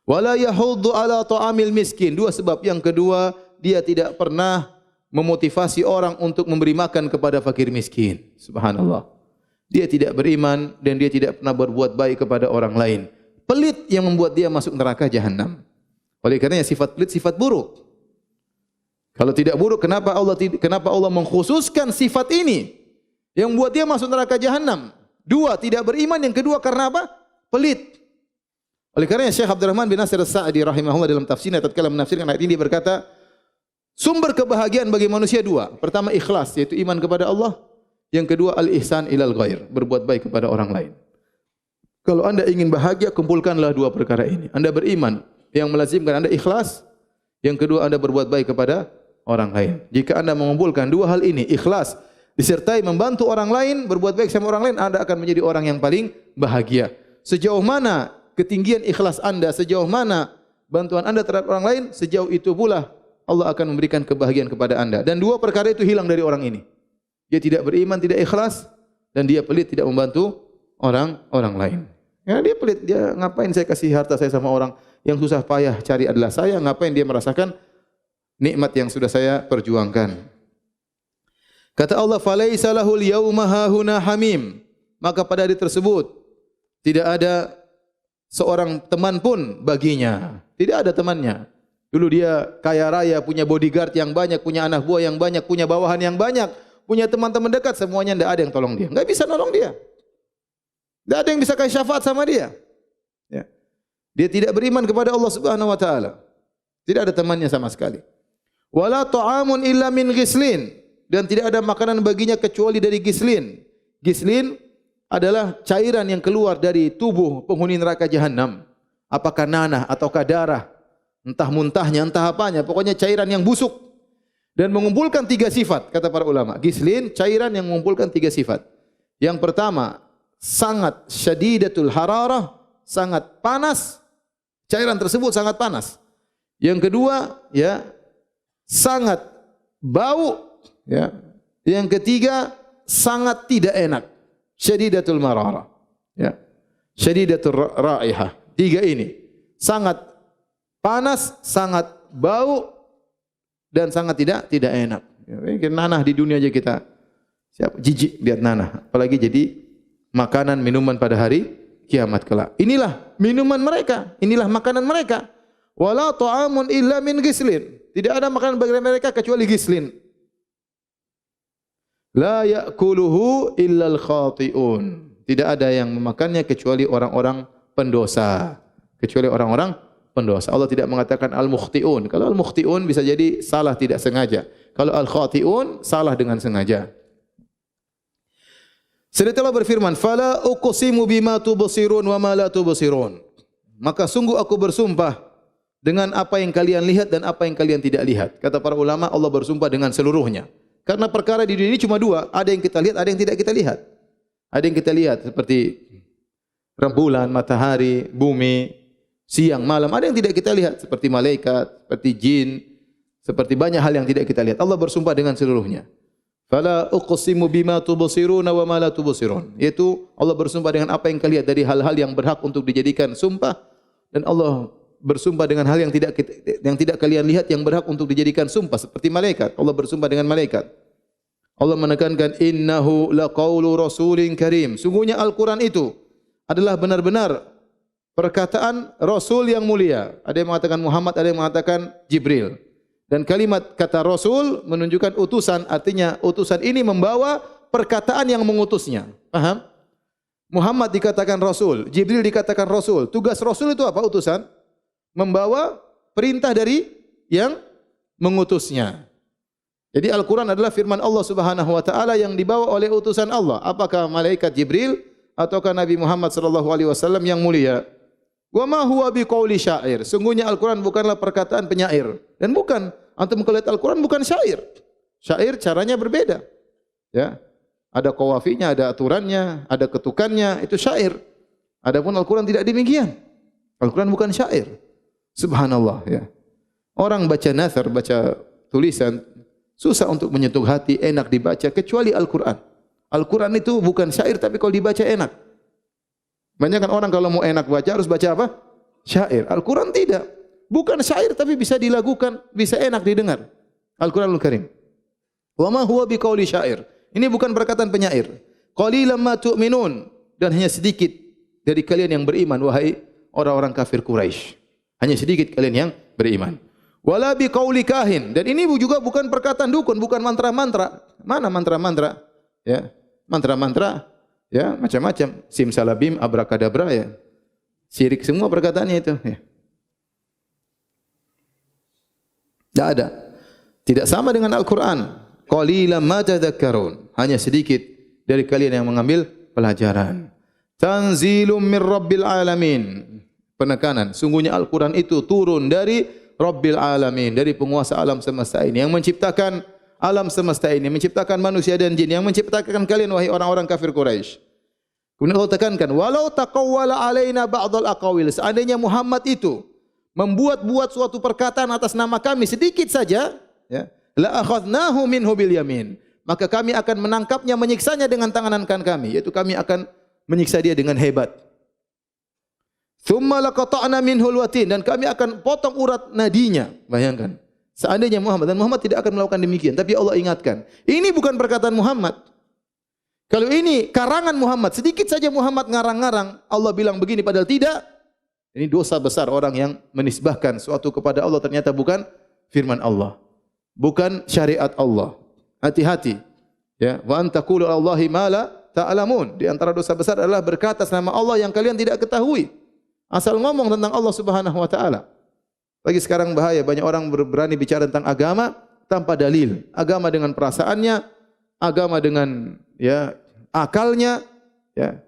S2: Wala yahuddu ala ta'amil miskin. Dua sebab. Yang kedua, dia tidak pernah memotivasi orang untuk memberi makan kepada fakir miskin. Subhanallah. Dia tidak beriman dan dia tidak pernah berbuat baik kepada orang lain. Pelit yang membuat dia masuk neraka Jahannam. Oleh karenanya sifat pelit sifat buruk. Kalau tidak buruk, kenapa Allah mengkhususkan sifat ini yang membuat dia masuk neraka Jahannam? Dua, tidak beriman. Yang kedua karena apa? Pelit. Oleh karenanya Syekh Abdurrahman bin Nasir As-Sa'di rahimahullah dalam tafsirnya tatkala menafsirkan ayat ini dia berkata, sumber kebahagiaan bagi manusia dua. Pertama ikhlas, yaitu iman kepada Allah. Yang kedua al-ihsan ilal ghair, berbuat baik kepada orang lain. Kalau anda ingin bahagia, kumpulkanlah dua perkara ini. Anda beriman, yang melazimkan anda ikhlas. Yang kedua anda berbuat baik kepada orang lain. Jika anda mengumpulkan dua hal ini, ikhlas disertai membantu orang lain, berbuat baik sama orang lain, anda akan menjadi orang yang paling bahagia. Sejauh mana ketinggian ikhlas anda, sejauh mana bantuan anda terhadap orang lain, sejauh itu pula Allah akan memberikan kebahagiaan kepada anda. Dan dua perkara itu hilang dari orang ini. Dia tidak beriman, tidak ikhlas, dan dia pelit, tidak membantu orang lain. Ya, dia pelit, dia ngapain saya kasih harta saya sama orang yang susah payah cari adalah saya, ngapain dia merasakan nikmat yang sudah saya perjuangkan. Kata Allah, "Falaisa lahul yauma hahuna hamim." Maka pada hari tersebut tidak ada seorang teman pun baginya. Tidak ada temannya. Dulu dia kaya raya, punya bodyguard yang banyak, punya anak buah yang banyak, punya bawahan yang banyak, punya teman-teman dekat, semuanya tidak ada yang tolong dia. Enggak bisa nolong dia. Tidak ada yang bisa kasih syafaat sama dia. Ya. Dia tidak beriman kepada Allah Subhanahu wa taala. Tidak ada temannya sama sekali. Wala ta'amun illa min ghislin, dan tidak ada makanan baginya kecuali dari gislin. Gislin adalah cairan yang keluar dari tubuh penghuni neraka Jahannam. Apakah nanah ataukah darah, entah muntahnya, entah apanya, pokoknya cairan yang busuk. Dan mengumpulkan tiga sifat, kata para ulama. Gislin, cairan yang mengumpulkan tiga sifat. Yang pertama, sangat syadidatul hararah, sangat panas. Cairan tersebut sangat panas. Yang kedua, ya, sangat bau, ya. Yang ketiga, sangat tidak enak. Syadidatul mararah, ya. Syadidatul raihah. Tiga ini. Sangat panas, sangat bau, dan sangat tidak enak. Nanah di dunia aja kita jijik lihat nanah, apalagi jadi makanan minuman pada hari kiamat kelak. Inilah minuman mereka, inilah makanan mereka. Wala ta'amun illa min gislin. Tidak ada makanan bagi mereka kecuali gislin. La ya'kuluhu illa al-khati'un. Tidak ada yang memakannya kecuali orang-orang pendosa. Kecuali orang-orang pendosa. Allah tidak mengatakan al-mukhti'un. Kalau al-mukhti'un bisa jadi salah tidak sengaja. Kalau al-khati'un salah dengan sengaja. Sedangkan Allah berfirman, "Fala uqsimu bima tubsirun wa ma la tubsirun." Maka sungguh aku bersumpah dengan apa yang kalian lihat dan apa yang kalian tidak lihat. Kata para ulama, Allah bersumpah dengan seluruhnya. Karena perkara di dunia ini cuma dua, ada yang kita lihat, ada yang tidak kita lihat. Ada yang kita lihat seperti rembulan, matahari, bumi, siang, malam. Ada yang tidak kita lihat seperti malaikat, seperti jin, seperti banyak hal yang tidak kita lihat. Allah bersumpah dengan seluruhnya. Fala uqsimu bima tubsiruna wa ma la tubsirun. Yaitu Allah bersumpah dengan apa yang kalian lihat dari hal-hal yang berhak untuk dijadikan sumpah, dan Allah bersumpah dengan hal yang tidak kalian lihat yang berhak untuk dijadikan sumpah, seperti malaikat. Allah bersumpah dengan malaikat. Allah menekankan innahu laqaulu rasulin karim. Sungguhnya Al-Qur'an itu adalah benar-benar perkataan Rasul yang mulia. Ada yang mengatakan Muhammad, ada yang mengatakan Jibril. Dan kalimat kata Rasul menunjukkan utusan, artinya utusan ini membawa perkataan yang mengutusnya. Paham? Muhammad dikatakan Rasul, Jibril dikatakan Rasul. Tugas Rasul itu apa? Utusan. Membawa perintah dari yang mengutusnya. Jadi Al-Quran adalah firman Allah Subhanahu wa taala yang dibawa oleh utusan Allah. Apakah malaikat Jibril ataukah Nabi Muhammad sallallahu alaihi wasallam yang mulia? Wa ma huwa biqauli syair. Sungguhnya Al-Quran bukanlah perkataan penyair. Dan bukan, antum kalau lihat Al-Quran bukan syair. Syair caranya berbeda. Ya. Ada qawafinya, ada aturannya, ada ketukannya, itu syair. Adapun Al-Quran tidak demikian. Al-Quran bukan syair. Subhanallah, ya. Orang baca nathar, baca tulisan, susah untuk menyentuh hati, enak dibaca, kecuali Al-Quran. Al-Quran itu bukan syair, tapi kalau dibaca enak. Banyak kan orang kalau mau enak baca harus baca apa? Syair. Al-Quran tidak. Bukan syair tapi bisa dilakukan, bisa enak didengar. Al-Quranul Karim. Wa ma huwa biqauli syair. Ini bukan perkataan penyair. Qalilan ma tu'minun, dan hanya sedikit dari kalian yang beriman wahai orang-orang kafir Quraisy. Hanya sedikit kalian yang beriman. Wala biqauli kahin, dan ini juga bukan perkataan dukun, bukan mantra-mantra. Mana mantra-mantra? Ya, mantra-mantra. Ya, macam-macam. Simsalabim, abrakadabra, ya. Syirik semua perkataannya itu. Ya. Tidak ada. Tidak sama dengan Al-Quran. Qalilan ma tadhakkarun. Hanya sedikit dari kalian yang mengambil pelajaran. Tanzilum min Rabbil Alamin. Penekanan. Sungguhnya Al-Quran itu turun dari Rabbil Alamin. Dari penguasa alam semesta ini. Yang menciptakan alam semesta ini, menciptakan manusia dan jin, yang menciptakan kalian wahai orang-orang kafir Quraisy. Kemudian Allah tekankan, walau taqawwala alaina ba'dal aqawil. Seandainya Muhammad itu membuat-buat suatu perkataan atas nama kami sedikit saja, ya, la akhadnahu minhu bil yamin. Maka kami akan menangkapnya, menyiksanya dengan tangan kanan kami, yaitu kami akan menyiksa dia dengan hebat. Tsumma laqata'na minhul watin, dan kami akan potong urat nadinya. Bayangkan. Seandainya Muhammad, dan Muhammad tidak akan melakukan demikian, tapi Allah ingatkan. Ini bukan perkataan Muhammad. Kalau ini karangan Muhammad, sedikit saja Muhammad ngarang-ngarang, Allah bilang begini padahal tidak. Ini dosa besar orang yang menisbahkan suatu kepada Allah ternyata bukan firman Allah. Bukan syariat Allah. Hati-hati. Ya, wa antaqulu Allahi ma la ta'lamun. Di antara dosa besar adalah berkata nama Allah yang kalian tidak ketahui. Asal ngomong tentang Allah Subhanahu wa taala. Lagi sekarang bahaya, banyak orang berani bicara tentang agama tanpa dalil. Agama dengan perasaannya, agama dengan ya akalnya. Ya.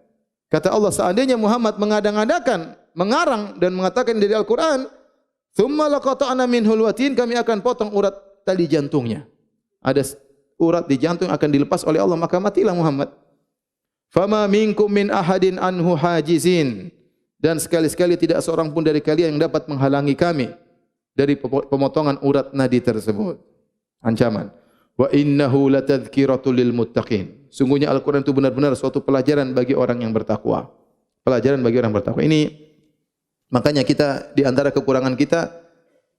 S2: Kata Allah, seandainya Muhammad mengadang-adakan, mengarang dan mengatakan dari Al-Quran, "Tsumma laqata'na minhul watin," kami akan potong urat tali jantungnya. Ada urat di jantung akan dilepas oleh Allah, maka matilah Muhammad. Fama minkum min ahadin anhu hajizin, dan sekali-sekali tidak seorang pun dari kalian yang dapat menghalangi kami dari pemotongan urat nadi tersebut. Ancaman. Wa innahu latadhkiratul lil muttaqin. Sungguhnya Al-Quran itu benar-benar suatu pelajaran bagi orang yang bertakwa. Pelajaran bagi orang bertakwa. Ini makanya kita di antara kekurangan kita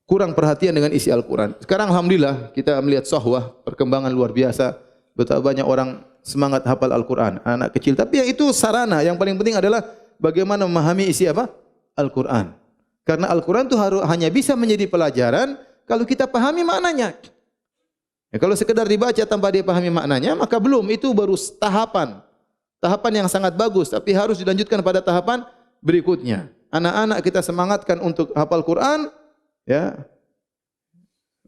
S2: kurang perhatian dengan isi Al-Quran. Sekarang alhamdulillah kita melihat sahwah, perkembangan luar biasa. Betapa banyak orang semangat hafal Al-Quran, anak kecil. Tapi yang itu sarana, yang paling penting adalah bagaimana memahami isi apa? Al-Quran. Karena Al-Quran itu hanya bisa menjadi pelajaran kalau kita pahami maknanya. Ya, kalau sekedar dibaca tanpa dia pahami maknanya, maka belum, itu baru tahapan. Tahapan yang sangat bagus, tapi harus dilanjutkan pada tahapan berikutnya. Anak-anak kita semangatkan untuk hafal Quran, ya.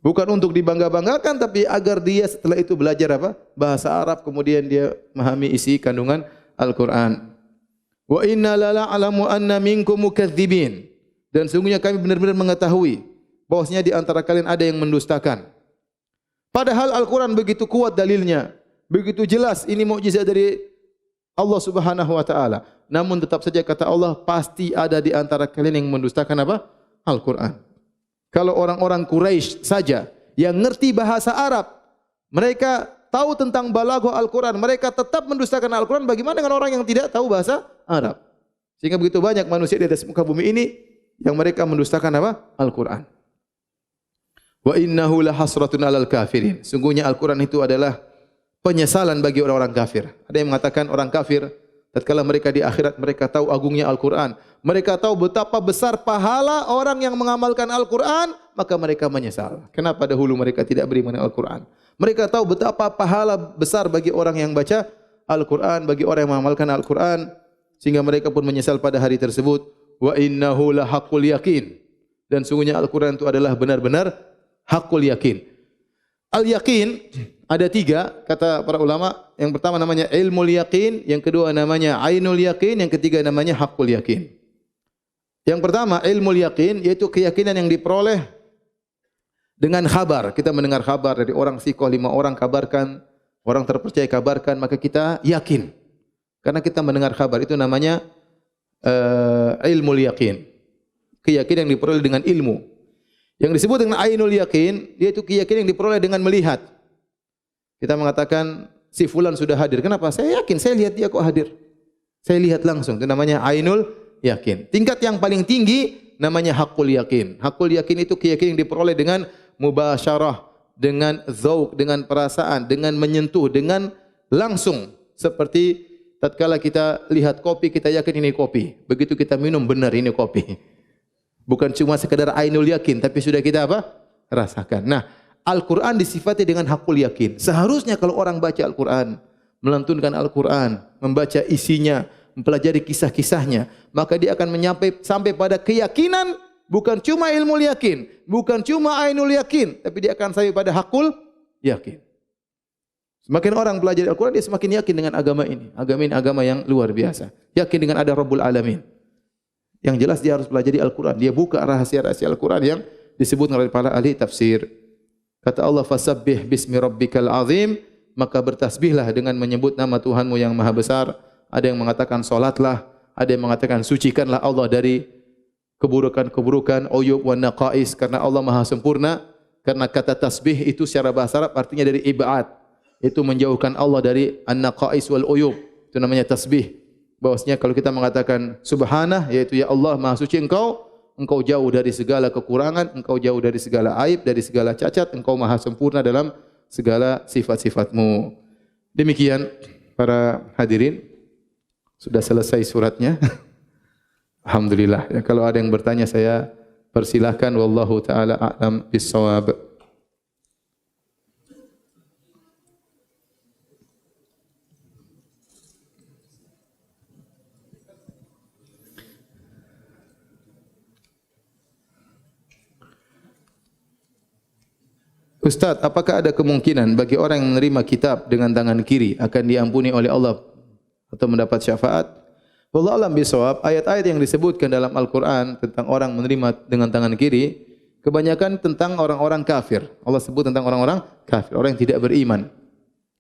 S2: Bukan untuk dibangga-banggakan, tapi agar dia setelah itu belajar apa? Bahasa Arab, kemudian dia memahami isi kandungan Al-Quran. Wa inna lala'alamu anna minkum mukadzibin. Dan sungguhnya kami benar-benar mengetahui bahwasanya di antara kalian ada yang mendustakan. Padahal Al-Quran begitu kuat dalilnya, begitu jelas ini mukjizat dari Allah Subhanahu wa taala. Namun tetap saja kata Allah, pasti ada di antara kalian yang mendustakan apa? Al-Quran. Kalau orang-orang Quraisy saja yang ngerti bahasa Arab, mereka tahu tentang balaghah Al-Quran, mereka tetap mendustakan Al-Quran, bagaimana dengan orang yang tidak tahu bahasa Arab? Sehingga begitu banyak manusia di atas muka bumi ini yang mereka mendustakan apa? Al-Quran. Wa innahu lahasratun 'alal kafirin. Sungguhnya Al-Quran itu adalah penyesalan bagi orang-orang kafir. Ada yang mengatakan orang kafir tatkala mereka di akhirat mereka tahu agungnya Al-Quran, mereka tahu betapa besar pahala orang yang mengamalkan Al-Quran, maka mereka menyesal. Kenapa dahulu mereka tidak beriman dengan Al-Quran? Mereka tahu betapa pahala besar bagi orang yang baca Al-Quran, bagi orang yang mengamalkan Al-Quran, sehingga mereka pun menyesal pada hari tersebut. Wa innahu lahaqqul yakin. Dan sungguhnya Al-Quran itu adalah benar-benar haqqul yakin. Al-yakin ada 3 kata para ulama. Yang pertama namanya ilmul yakin, yang kedua namanya ainul yakin, yang ketiga namanya haqqul yakin. Yang pertama ilmul yakin, yaitu keyakinan yang diperoleh dengan khabar. Kita mendengar kabar dari orang sikoh, 5 orang kabarkan, orang terpercaya kabarkan, maka kita yakin. Karena kita mendengar kabar, itu namanya ilmul yakin. Keyakinan yang diperoleh dengan ilmu. Yang disebut dengan ainul yakin, yaitu keyakinan yang diperoleh dengan melihat. Kita mengatakan si fulan sudah hadir. Kenapa? Saya yakin, saya lihat dia kok hadir. Saya lihat langsung. Itu namanya ainul yakin. Tingkat yang paling tinggi namanya haqqul yakin. Haqqul yakin itu keyakinan yang diperoleh dengan mubasyarah, dengan dzauq, dengan perasaan, dengan menyentuh, dengan langsung. Seperti tatkala kita lihat kopi, kita yakin ini kopi. Begitu kita minum, benar ini kopi. Bukan cuma sekadar ainul yakin, tapi sudah kita apa? Rasakan. Nah, Al-Quran disifati dengan haqqul yakin. Seharusnya kalau orang baca Al-Quran, melantunkan Al-Quran, membaca isinya, mempelajari kisah-kisahnya, maka dia akan sampai pada keyakinan, bukan cuma ilmu yakin, bukan cuma ainul yakin, tapi dia akan sampai pada haqqul yakin. Semakin orang belajar Al-Quran, dia semakin yakin dengan agama ini. Agama ini agama yang luar biasa. Yakin dengan ada Rabbul Alamin. Yang jelas dia harus pelajari Al-Quran. Dia buka rahasia-rahasia Al-Quran yang disebut oleh para ahli tafsir. Kata Allah, fasabbih bismi rabbikal azim, maka bertasbihlah dengan menyebut nama Tuhanmu yang maha besar. Ada yang mengatakan salatlah, ada yang mengatakan sucikanlah Allah dari keburukan-keburukan, uyub wa naqais, karena Allah maha sempurna. Karena kata tasbih itu secara bahasa Arab artinya dari ibad, itu menjauhkan Allah dari an-naqais wal uyub. Itu namanya tasbih. Bahwasanya kalau kita mengatakan subhanah, yaitu ya Allah maha suci engkau jauh dari segala kekurangan, engkau jauh dari segala aib, dari segala cacat, engkau maha sempurna dalam segala sifat-sifatmu. Demikian para hadirin, sudah selesai suratnya. Alhamdulillah. Ya, kalau ada yang bertanya saya persilahkan. Wallahu taala a'lam bis-shawab. Ustaz, apakah ada kemungkinan bagi orang yang menerima kitab dengan tangan kiri akan diampuni oleh Allah atau mendapat syafaat? Wallahu a'lam bishawab. Ayat-ayat yang disebutkan dalam Al-Quran tentang orang menerima dengan tangan kiri, kebanyakan tentang orang-orang kafir. Allah sebut tentang orang-orang kafir, orang yang tidak beriman.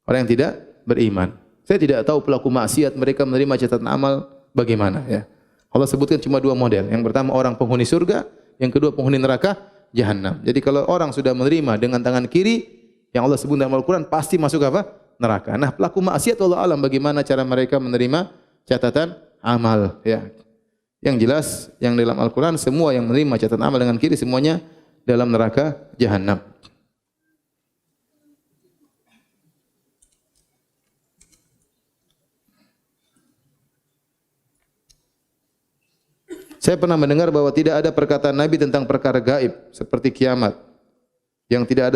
S2: Orang yang tidak beriman. Saya tidak tahu pelaku maksiat mereka menerima catatan amal bagaimana, ya. Allah sebutkan cuma 2 model. Yang pertama orang penghuni surga, yang kedua penghuni neraka Jahannam. Jadi kalau orang sudah menerima dengan tangan kiri yang Allah sebut dalam Al-Quran, pasti masuk apa? Neraka. Nah, pelaku maksiat Allah alam bagaimana cara mereka menerima catatan amal, ya. Yang jelas yang dalam Al-Quran semua yang menerima catatan amal dengan kiri semuanya dalam neraka Jahannam. Saya pernah mendengar bahwa tidak ada perkataan Nabi tentang perkara gaib seperti kiamat yang tidak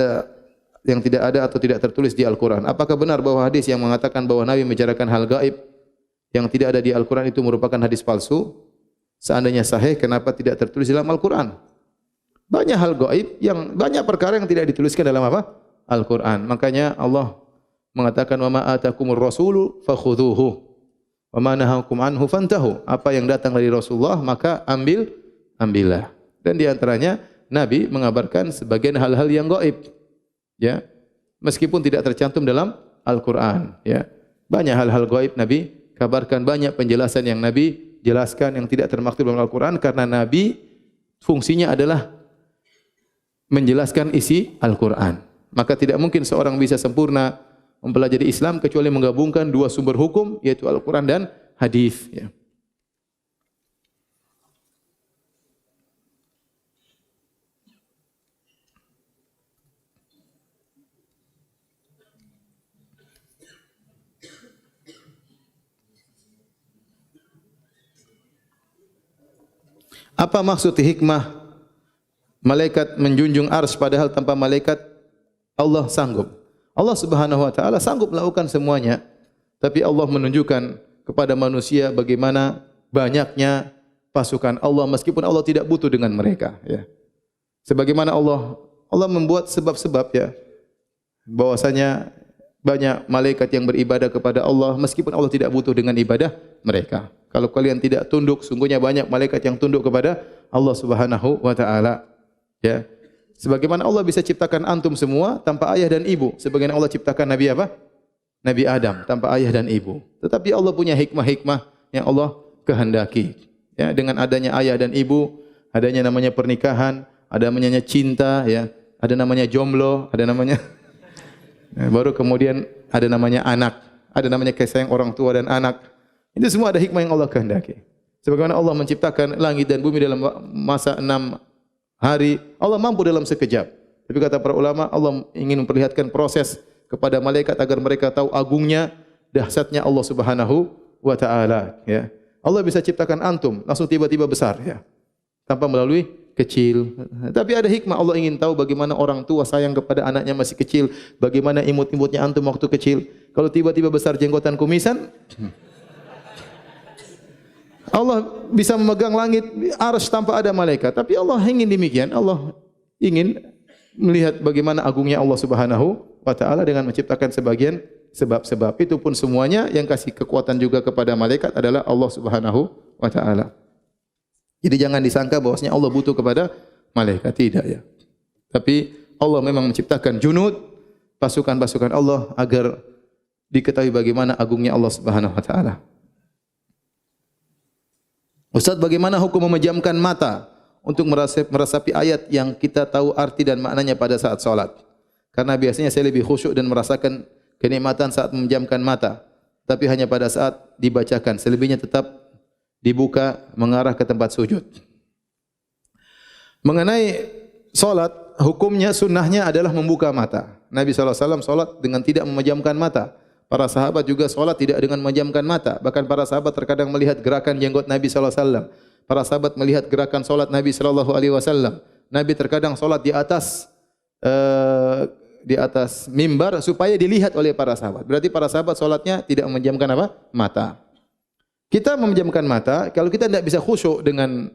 S2: ada atau tidak tertulis di Al-Quran. Apakah benar bahwa hadis yang mengatakan bahwa Nabi membicarakan hal gaib yang tidak ada di Al-Quran itu merupakan hadis palsu? Seandainya sahih, kenapa tidak tertulis dalam Al-Quran? Banyak hal gaib banyak perkara yang tidak dituliskan dalam apa? Al-Quran. Makanya Allah mengatakan wa ma atakumur rasulu fakhudhuhu wa ma nahakum anhu fantahu. Apa yang datang dari Rasulullah maka ambillah. Dan di antaranya Nabi mengabarkan sebagian hal-hal yang gaib, ya, meskipun tidak tercantum dalam Al-Quran, ya. Banyak hal-hal gaib Nabi kabarkan, banyak penjelasan yang Nabi jelaskan yang tidak termaktub dalam Al-Quran, karena Nabi fungsinya adalah menjelaskan isi Al-Quran. Maka tidak mungkin seorang bisa sempurna mempelajari Islam kecuali menggabungkan dua sumber hukum yaitu Al-Qur'an dan hadis ya. Apa maksud hikmah malaikat menjunjung ars padahal tanpa malaikat Allah sanggup? Allah Subhanahu wa taala sanggup melakukan semuanya, tapi Allah menunjukkan kepada manusia bagaimana banyaknya pasukan Allah meskipun Allah tidak butuh dengan mereka ya. Sebagaimana Allah membuat sebab-sebab ya, bahwasanya banyak malaikat yang beribadah kepada Allah meskipun Allah tidak butuh dengan ibadah mereka. Kalau kalian tidak tunduk, sungguhnya banyak malaikat yang tunduk kepada Allah Subhanahu wa taala. Ya. Sebagaimana Allah bisa ciptakan antum semua tanpa ayah dan ibu, sebagaimana Allah ciptakan Nabi apa? Nabi Adam tanpa ayah dan ibu. Tetapi Allah punya hikmah-hikmah yang Allah kehendaki. Ya, dengan adanya ayah dan ibu, adanya namanya pernikahan, ada namanya cinta ya, ada namanya jomblo, ada namanya baru kemudian ada namanya anak, ada namanya kasih sayang orang tua dan anak. Itu semua ada hikmah yang Allah kehendaki. Sebagaimana Allah menciptakan langit dan bumi dalam masa 6 hari, Allah mampu dalam sekejap. Tapi kata para ulama, Allah ingin memperlihatkan proses kepada malaikat agar mereka tahu agungnya, dahsyatnya Allah Subhanahu wa taala, ya. Allah bisa ciptakan antum langsung tiba-tiba besar ya. Tanpa melalui kecil. Tapi ada hikmah, Allah ingin tahu bagaimana orang tua sayang kepada anaknya masih kecil, bagaimana imut-imutnya antum waktu kecil. Kalau tiba-tiba besar jenggotan kumisan, Allah bisa memegang langit, arsy tanpa ada malaikat. Tapi Allah ingin demikian. Allah ingin melihat bagaimana agungnya Allah Subhanahu wa taala dengan menciptakan sebagian sebab-sebab. Itu pun semuanya yang kasih kekuatan juga kepada malaikat adalah Allah Subhanahu wa taala. Jadi jangan disangka bahwasanya Allah butuh kepada malaikat, tidak ya. Tapi Allah memang menciptakan junud, pasukan-pasukan Allah agar diketahui bagaimana agungnya Allah Subhanahu wa taala. Ustaz, bagaimana hukum memejamkan mata untuk meresapi ayat yang kita tahu arti dan maknanya pada saat salat? Karena biasanya saya lebih khusyuk dan merasakan kenikmatan saat memejamkan mata, tapi hanya pada saat dibacakan. Selebihnya tetap dibuka mengarah ke tempat sujud. Mengenai salat, hukumnya sunnahnya adalah membuka mata. Nabi SAW salat dengan tidak memejamkan mata. Para sahabat juga salat tidak dengan memejamkan mata. Bahkan para sahabat terkadang melihat gerakan jenggot Nabi SAW. Para sahabat melihat gerakan salat Nabi SAW. Nabi terkadang salat di atas mimbar supaya dilihat oleh para sahabat. Berarti para sahabat salatnya tidak memejamkan apa? Mata. Kita memejamkan mata, kalau kita tidak bisa khusyuk dengan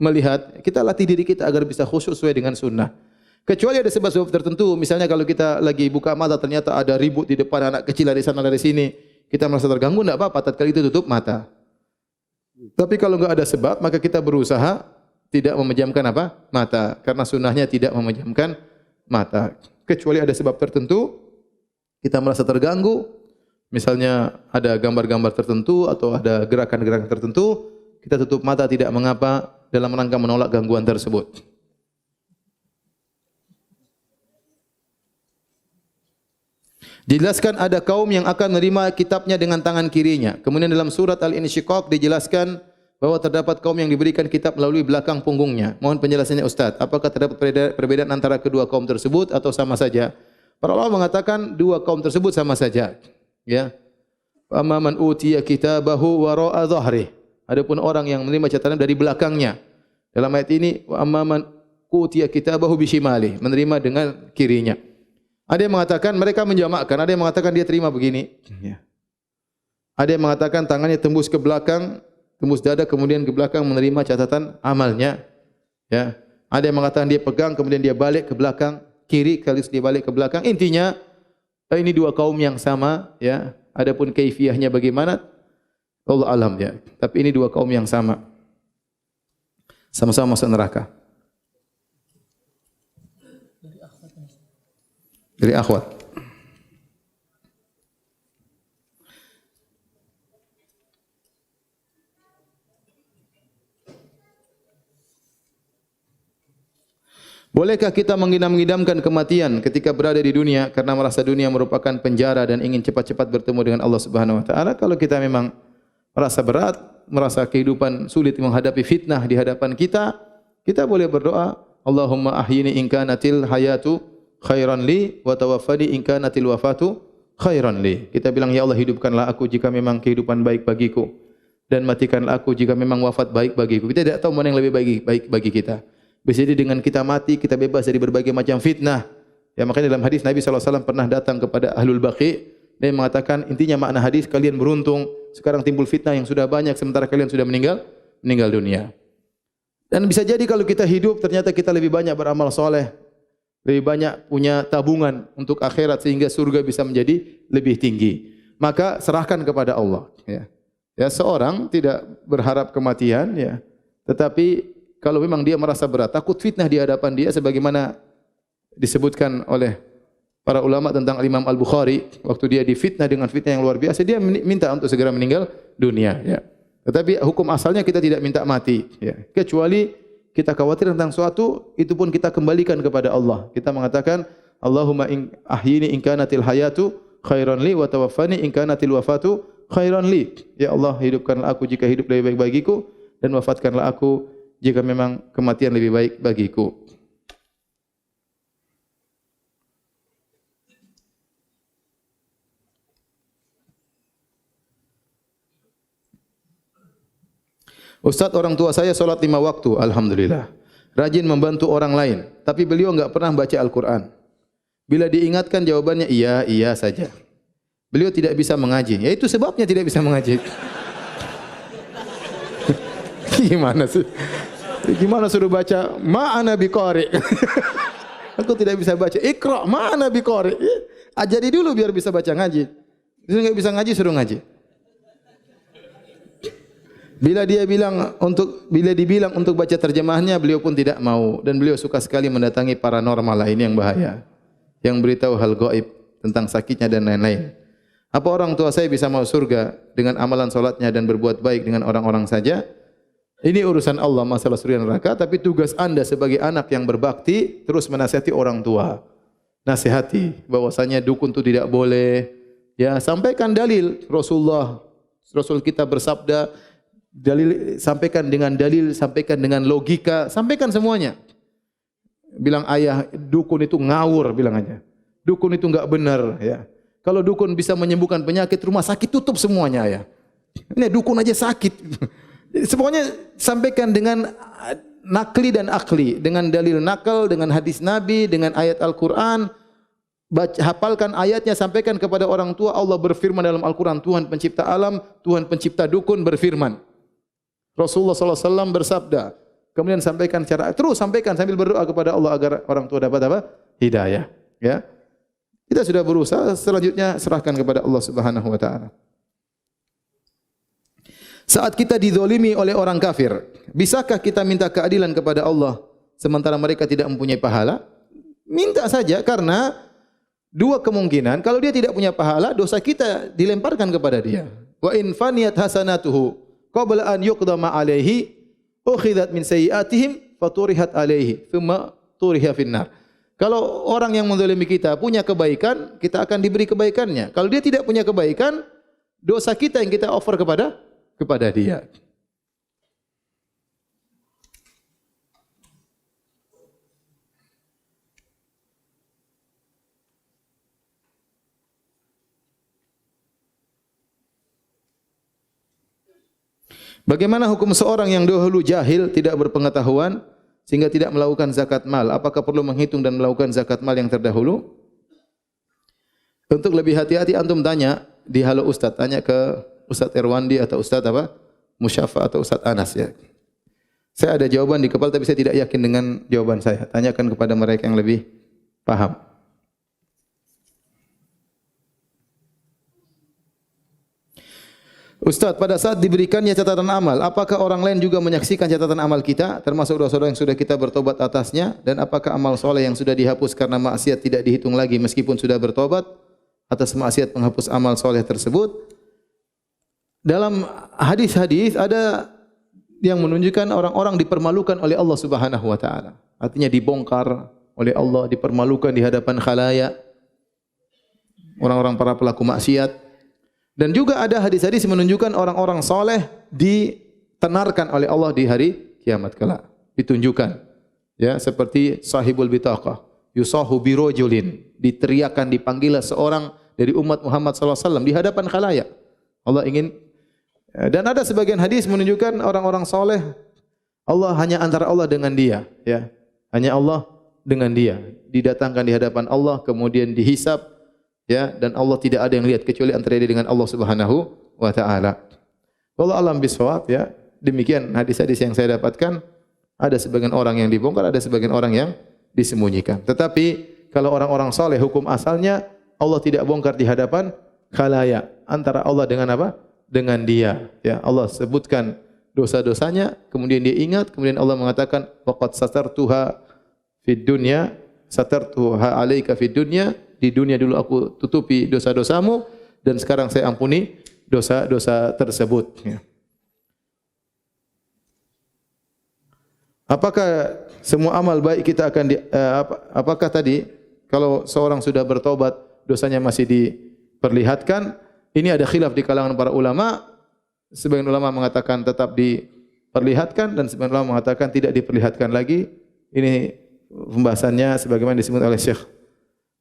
S2: melihat, kita latih diri kita agar bisa khusyuk sesuai dengan sunnah. Kecuali ada sebab-sebab tertentu, misalnya kalau kita lagi buka mata ternyata ada ribut di depan, anak kecil dari sana dari sini, kita merasa terganggu, tidak apa-apa, tatkala itu tutup mata. Tapi kalau enggak ada sebab, maka kita berusaha tidak memejamkan apa? Mata, karena sunnahnya tidak memejamkan mata. Kecuali ada sebab tertentu, kita merasa terganggu, misalnya ada gambar-gambar tertentu atau ada gerakan-gerakan tertentu, kita tutup mata tidak mengapa dalam rangka menolak gangguan tersebut. Dijelaskan ada kaum yang akan menerima kitabnya dengan tangan kirinya. Kemudian dalam surat Al-Insyiqaq dijelaskan bahwa terdapat kaum yang diberikan kitab melalui belakang punggungnya. Mohon penjelasannya Ustaz. Apakah terdapat perbedaan antara kedua kaum tersebut atau sama saja? Para ulama mengatakan dua kaum tersebut sama saja. Ya. Amma man utiya kitabahu wara'a dhahri. Adapun orang yang menerima catatan dari belakangnya. Dalam ayat ini wa amma man utiya kitabahu bishimali, menerima dengan kirinya. Ada yang mengatakan mereka menjamakkan, ada yang mengatakan dia terima begini. Ya. Ada yang mengatakan tangannya tembus ke belakang, tembus dada kemudian ke belakang menerima catatan amalnya. Ya. Ada yang mengatakan dia pegang kemudian dia balik ke belakang kiri kali dia balik ke belakang. Intinya ini dua kaum yang sama. Ya. Adapun kaifiyahnya bagaimana? Allah alam ya. Tapi ini dua kaum yang sama. Sama-sama masuk neraka. Dari akhwat. Bolehkah kita mengidam-idamkan kematian ketika berada di dunia karena merasa dunia merupakan penjara dan ingin cepat-cepat bertemu dengan Allah Subhanahu wa taala? Kalau kita memang merasa berat, merasa kehidupan sulit menghadapi fitnah di hadapan kita, kita boleh berdoa, Allahumma ahyini in kanatil hayatu khairan li wa tawaffani in kanatil wafatu khairan li. Kita bilang, ya Allah, hidupkanlah aku jika memang kehidupan baik bagiku, dan matikanlah aku jika memang wafat baik bagiku. Kita tidak tahu mana yang lebih baik bagi kita. Bisa jadi dengan kita mati, kita bebas dari berbagai macam fitnah. Ya, makanya dalam hadis Nabi SAW pernah datang kepada Ahlul Baqi dan mengatakan, intinya makna hadis, kalian beruntung, sekarang timbul fitnah yang sudah banyak sementara kalian sudah meninggal dunia. Dan bisa jadi kalau kita hidup ternyata kita lebih banyak beramal soleh, lebih banyak punya tabungan untuk akhirat sehingga surga bisa menjadi lebih tinggi. Maka serahkan kepada Allah. Ya, seorang tidak berharap kematian, ya, tetapi kalau memang dia merasa berat, takut fitnah di hadapan dia, sebagaimana disebutkan oleh para ulama tentang Imam Al-Bukhari, waktu dia difitnah dengan fitnah yang luar biasa, dia minta untuk segera meninggal dunia. Ya. Tetapi hukum asalnya kita tidak minta mati, ya. Kecuali kita khawatir tentang suatu, itu pun kita kembalikan kepada Allah. Kita mengatakan, Allahumma ahyini in kanatil hayatu khairan li wa tawaffani in kanatil wafatu khairan li. Ya Allah, hidupkanlah aku jika hidup lebih baik bagiku, dan wafatkanlah aku jika memang kematian lebih baik bagiku. Ustaz, orang tua saya solat 5 waktu, alhamdulillah. Rajin membantu orang lain, tapi beliau enggak pernah baca Al-Quran. Bila diingatkan jawabannya iya, iya saja. Beliau tidak bisa mengaji. Ya itu sebabnya tidak bisa mengaji. Gimana sih? Gimana suruh baca ma'ana biqari? Aku tidak bisa baca. Iqra ma'ana biqari. Ajari dulu biar bisa baca ngaji. Dia enggak bisa ngaji, suruh ngaji. Bila dibilang untuk baca terjemahannya, beliau pun tidak mau, dan beliau suka sekali mendatangi paranormal lain yang bahaya, yang beritahu hal gaib tentang sakitnya dan lain-lain. Apa orang tua saya bisa masuk surga dengan amalan salatnya dan berbuat baik dengan orang-orang saja? Ini urusan Allah, masalah surga dan neraka, tapi tugas Anda sebagai anak yang berbakti terus menasihati orang tua. Nasihati bahwasanya dukun itu tidak boleh. Ya, sampaikan dalil Rasul kita bersabda, dalil sampaikan dengan dalil, sampaikan dengan logika, sampaikan semuanya. Bilang ayah, dukun itu ngawur, bilang aja. Dukun itu enggak benar, ya. Kalau dukun bisa menyembuhkan penyakit, rumah sakit tutup semuanya, ya. Ini dukun aja sakit. Semuanya sampaikan dengan nakli dan akli, dengan dalil nakal, dengan hadis Nabi, dengan ayat Al-Quran. Hafalkan ayatnya, sampaikan kepada orang tua. Allah berfirman dalam Al-Quran, Tuhan pencipta alam, Tuhan pencipta dukun berfirman. Rasulullah SAW bersabda. Kemudian sampaikan terus sampaikan sambil berdoa kepada Allah agar orang tua dapat apa? Hidayah. Ya, kita sudah berusaha. Selanjutnya serahkan kepada Allah Subhanahu Wa Taala. Saat kita dizalimi oleh orang kafir, bisakah kita minta keadilan kepada Allah sementara mereka tidak mempunyai pahala? Minta saja, karena dua kemungkinan. Kalau dia tidak punya pahala, dosa kita dilemparkan kepada dia. Wa in faniyat hasanatuhu qabla an yuqdama alaihi ukhidat min sayyiatihim faturihat alaihi thumma turiha finnar. Kalau orang yang menzalimi kita punya kebaikan, kita akan diberi kebaikannya. Kalau dia tidak punya kebaikan, dosa kita yang kita offer kepada dia. Bagaimana hukum seorang yang dahulu jahil, tidak berpengetahuan sehingga tidak melakukan zakat mal? Apakah perlu menghitung dan melakukan zakat mal yang terdahulu? Untuk lebih hati-hati antum tanya di Halo Ustaz, tanya ke Ustaz Erwandi atau Ustaz apa? Musyafa atau Ustaz Anas, ya. Saya ada jawaban di kepala tapi saya tidak yakin dengan jawaban saya. Tanyakan kepada mereka yang lebih paham. Ustaz, pada saat diberikannya catatan amal, apakah orang lain juga menyaksikan catatan amal kita, termasuk dosa-dosa yang sudah kita bertobat atasnya, dan apakah amal soleh yang sudah dihapus karena maksiat tidak dihitung lagi meskipun sudah bertobat atas maksiat penghapus amal soleh tersebut? Dalam hadis-hadis ada yang menunjukkan orang-orang dipermalukan oleh Allah Subhanahu wa taala. artinya dibongkar oleh Allah, dipermalukan di hadapan khalayak, orang-orang para pelaku maksiat. Dan juga ada hadis-hadis menunjukkan orang-orang soleh ditenarkan oleh Allah di hari kiamat kelak, ditunjukkan. Ya, seperti sahibul bitaqah, yusahu birojulin, diteriakan, dipanggil seorang dari umat Muhammad SAW di hadapan khalayak. Allah ingin. Dan ada sebagian hadis menunjukkan orang-orang soleh, Allah hanya antara Allah dengan dia, ya, hanya Allah dengan dia, didatangkan di hadapan Allah, kemudian dihisab, ya, dan Allah tidak ada yang lihat kecuali antara dia dengan Allah Subhanahu wa taala. Wallahu alam bisawab, ya. Demikian hadis-hadis yang saya dapatkan. Ada sebagian orang yang dibongkar, ada sebagian orang yang disembunyikan. Tetapi kalau orang-orang soleh, hukum asalnya Allah tidak bongkar di hadapan khalayak, antara Allah dengan apa? Dengan dia, ya. Allah sebutkan dosa-dosanya, kemudian dia ingat, kemudian Allah mengatakan waqad satartuha fid dunya, satartuha 'alaika fid dunya, di dunia dulu aku tutupi dosa-dosamu dan sekarang saya ampuni dosa-dosa tersebut, ya. Apakah semua amal baik kita akan apakah tadi kalau seorang sudah bertobat dosanya masih diperlihatkan? Ini ada khilaf di kalangan para ulama. Sebagian ulama mengatakan tetap diperlihatkan dan sebagian ulama mengatakan tidak diperlihatkan lagi. Ini pembahasannya sebagaimana disebut oleh Syekh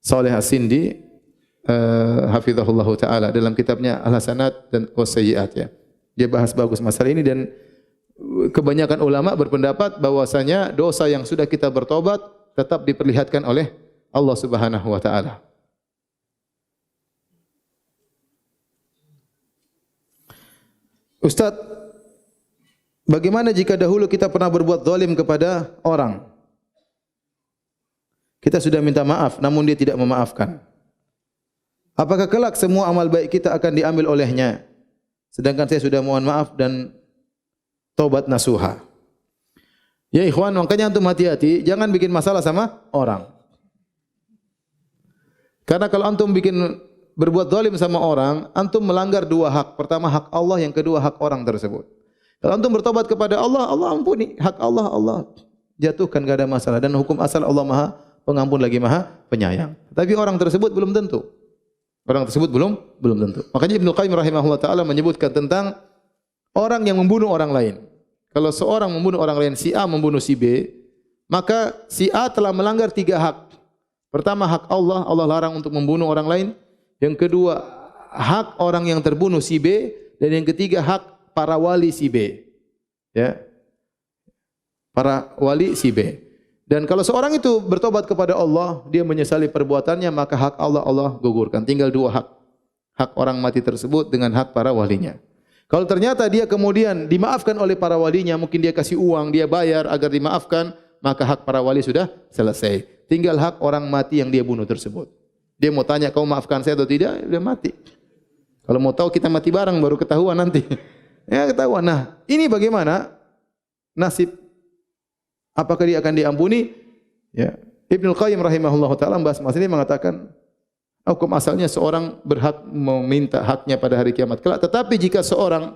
S2: Saleh As-Sindi hafizahullah taala dalam kitabnya Al-Hasanat dan As-Sayyi'at, ya. Dia bahas bagus masalah ini dan kebanyakan ulama berpendapat bahwasanya dosa yang sudah kita bertobat tetap diperlihatkan oleh Allah Subhanahu wa taala. Ustaz, bagaimana jika dahulu kita pernah berbuat zalim kepada orang? Kita sudah minta maaf namun dia tidak memaafkan. Apakah kelak semua amal baik kita akan diambil olehnya? Sedangkan saya sudah mohon maaf dan taubat nasuha. Ya ikhwan, makanya antum hati-hati, jangan bikin masalah sama orang. Karena kalau antum berbuat zalim sama orang, antum melanggar dua hak. Pertama hak Allah, yang kedua hak orang tersebut. Kalau antum bertobat kepada Allah, Allah ampuni. Hak Allah, Allah jatuhkan, enggak ada masalah. Dan hukum asal Allah Maha Pengampun lagi Maha Penyayang. Tapi orang tersebut belum tentu. Orang tersebut belum tentu. Makanya Ibnu Qayyim rahimahullah taala menyebutkan tentang orang yang membunuh orang lain. Kalau seorang membunuh orang lain, si A membunuh si B, maka si A telah melanggar tiga hak. Pertama hak Allah, Allah larang untuk membunuh orang lain. Yang kedua, hak orang yang terbunuh si B, dan yang ketiga hak para wali si B. Ya. Para wali si B. Dan kalau seorang itu bertobat kepada Allah, dia menyesali perbuatannya, maka hak Allah Allah gugurkan. Tinggal dua hak. Hak orang mati tersebut dengan hak para walinya. Kalau ternyata dia kemudian dimaafkan oleh para walinya, mungkin dia kasih uang, dia bayar agar dimaafkan, maka hak para wali sudah selesai. Tinggal hak orang mati yang dia bunuh tersebut. Dia mau tanya, kau maafkan saya atau tidak? Dia mati. Kalau mau tahu kita mati bareng baru ketahuan nanti. Ya ketahuan. Nah, ini bagaimana nasib? Apakah dia akan diampuni? Ya. Ibnu Qayyim rahimahullah taala membahas masalah ini mengatakan hukum asalnya seorang berhak meminta haknya pada hari kiamat kelak. Tetapi jika seorang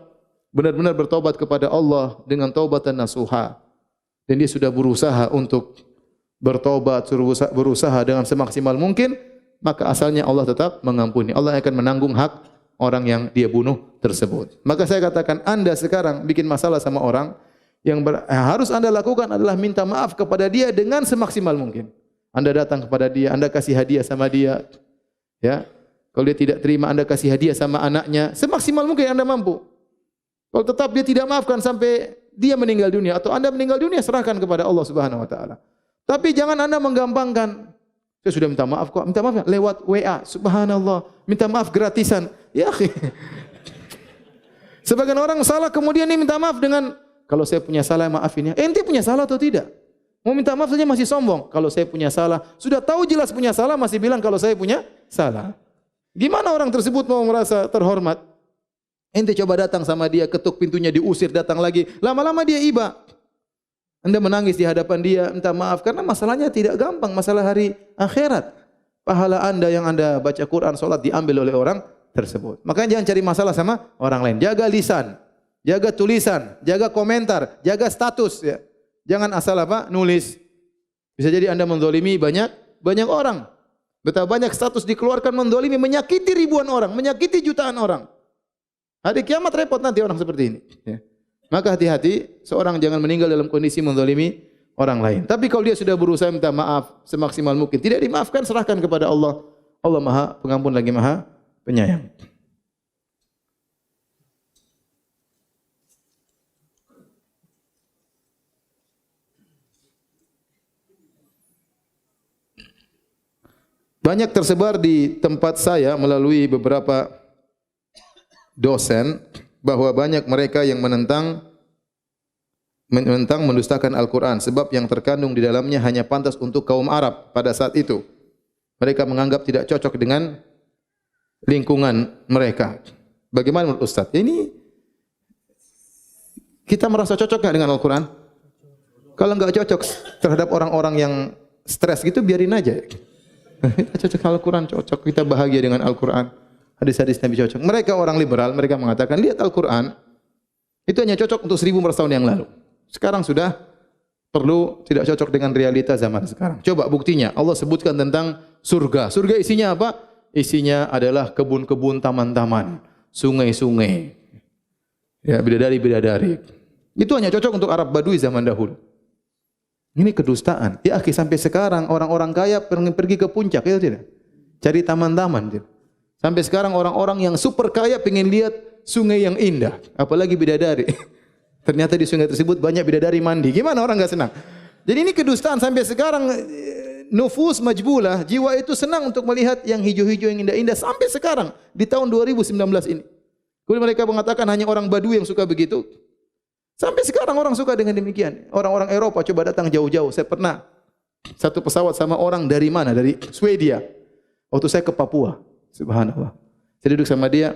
S2: benar-benar bertobat kepada Allah dengan taubatan nasuha dan dia sudah berusaha untuk bertobat, berusaha dengan semaksimal mungkin, maka asalnya Allah tetap mengampuni. Allah akan menanggung hak orang yang dia bunuh tersebut. Maka saya katakan, Anda sekarang bikin masalah sama orang, yang harus Anda lakukan adalah minta maaf kepada dia dengan semaksimal mungkin. Anda datang kepada dia, Anda kasih hadiah sama dia. Ya. Kalau dia tidak terima, Anda kasih hadiah sama anaknya, semaksimal mungkin Anda mampu. Kalau tetap dia tidak maafkan sampai dia meninggal dunia atau Anda meninggal dunia, serahkan kepada Allah Subhanahu wa taala. Tapi jangan Anda menggampangkan. Saya sudah minta maaf kok. Minta maaf lewat WA. Subhanallah. Minta maaf gratisan. Ya akhi. Sebagian orang salah kemudian ini minta maaf dengan, kalau saya punya salah maafin ya. Ente punya salah atau tidak? Mau minta maaf saja masih sombong. Kalau saya punya salah, sudah tahu jelas punya salah masih bilang kalau saya punya salah. Gimana orang tersebut mau merasa terhormat? Ente coba datang sama dia, ketuk pintunya, diusir, datang lagi. Lama-lama dia iba. Anda menangis di hadapan dia, minta maaf karena masalahnya tidak gampang, masalah hari akhirat. Pahala Anda yang Anda baca Quran, salat diambil oleh orang tersebut. Makanya jangan cari masalah sama orang lain. Jaga lisan, jaga tulisan, jaga komentar, jaga status ya. Jangan asal apa? Nulis. Bisa jadi Anda menzalimi banyak orang. Betapa banyak status dikeluarkan menzalimi, menyakiti ribuan orang, menyakiti jutaan orang. Hari kiamat repot nanti orang seperti ini. Ya. Maka hati-hati, seorang jangan meninggal dalam kondisi menzalimi orang lain. Tapi kalau dia sudah berusaha minta maaf semaksimal mungkin, tidak dimaafkan, serahkan kepada Allah. Allah Maha Pengampun lagi Maha Penyayang. Banyak tersebar di tempat saya melalui beberapa dosen bahwa banyak mereka yang menentang mendustakan Al-Quran sebab yang terkandung di dalamnya hanya pantas untuk kaum Arab pada saat itu. Mereka menganggap tidak cocok dengan lingkungan mereka. Bagaimana menurut Ustaz? Ini kita merasa cocok nggak dengan Al-Quran? Kalau nggak cocok terhadap orang-orang yang stres gitu, biarin aja. Kita cocok Al-Quran, cocok, kita bahagia dengan Al-Quran. Hadis-hadis Nabi cocok. Mereka orang liberal, mereka mengatakan, lihat Al-Quran, itu hanya cocok untuk 1400 tahun yang lalu. Sekarang sudah perlu tidak cocok dengan realita zaman sekarang. Coba buktinya, Allah sebutkan tentang surga. Surga isinya apa? Isinya adalah kebun-kebun, taman-taman, sungai-sungai. Ya, bidadari-bidadari. Itu hanya cocok untuk Arab Badui zaman dahulu. Ini kedustaan. Ya akhi, sampai sekarang orang-orang kaya pergi ke puncak, itu tidak? Cari taman-taman. Sampai sekarang orang-orang yang super kaya pengen lihat sungai yang indah, apalagi bidadari. Ternyata di sungai tersebut banyak bidadari mandi. Gimana orang enggak senang? Jadi ini kedustaan sampai sekarang. Nufus majbulah, jiwa itu senang untuk melihat yang hijau-hijau, yang indah-indah sampai sekarang di tahun 2019 ini. Kemudian mereka mengatakan hanya orang Badui yang suka begitu. Sampai sekarang orang suka dengan demikian. Orang-orang Eropa coba datang jauh-jauh. Saya pernah satu pesawat sama orang dari mana? Dari Swedia. Waktu saya ke Papua. Subhanallah. Saya duduk sama dia.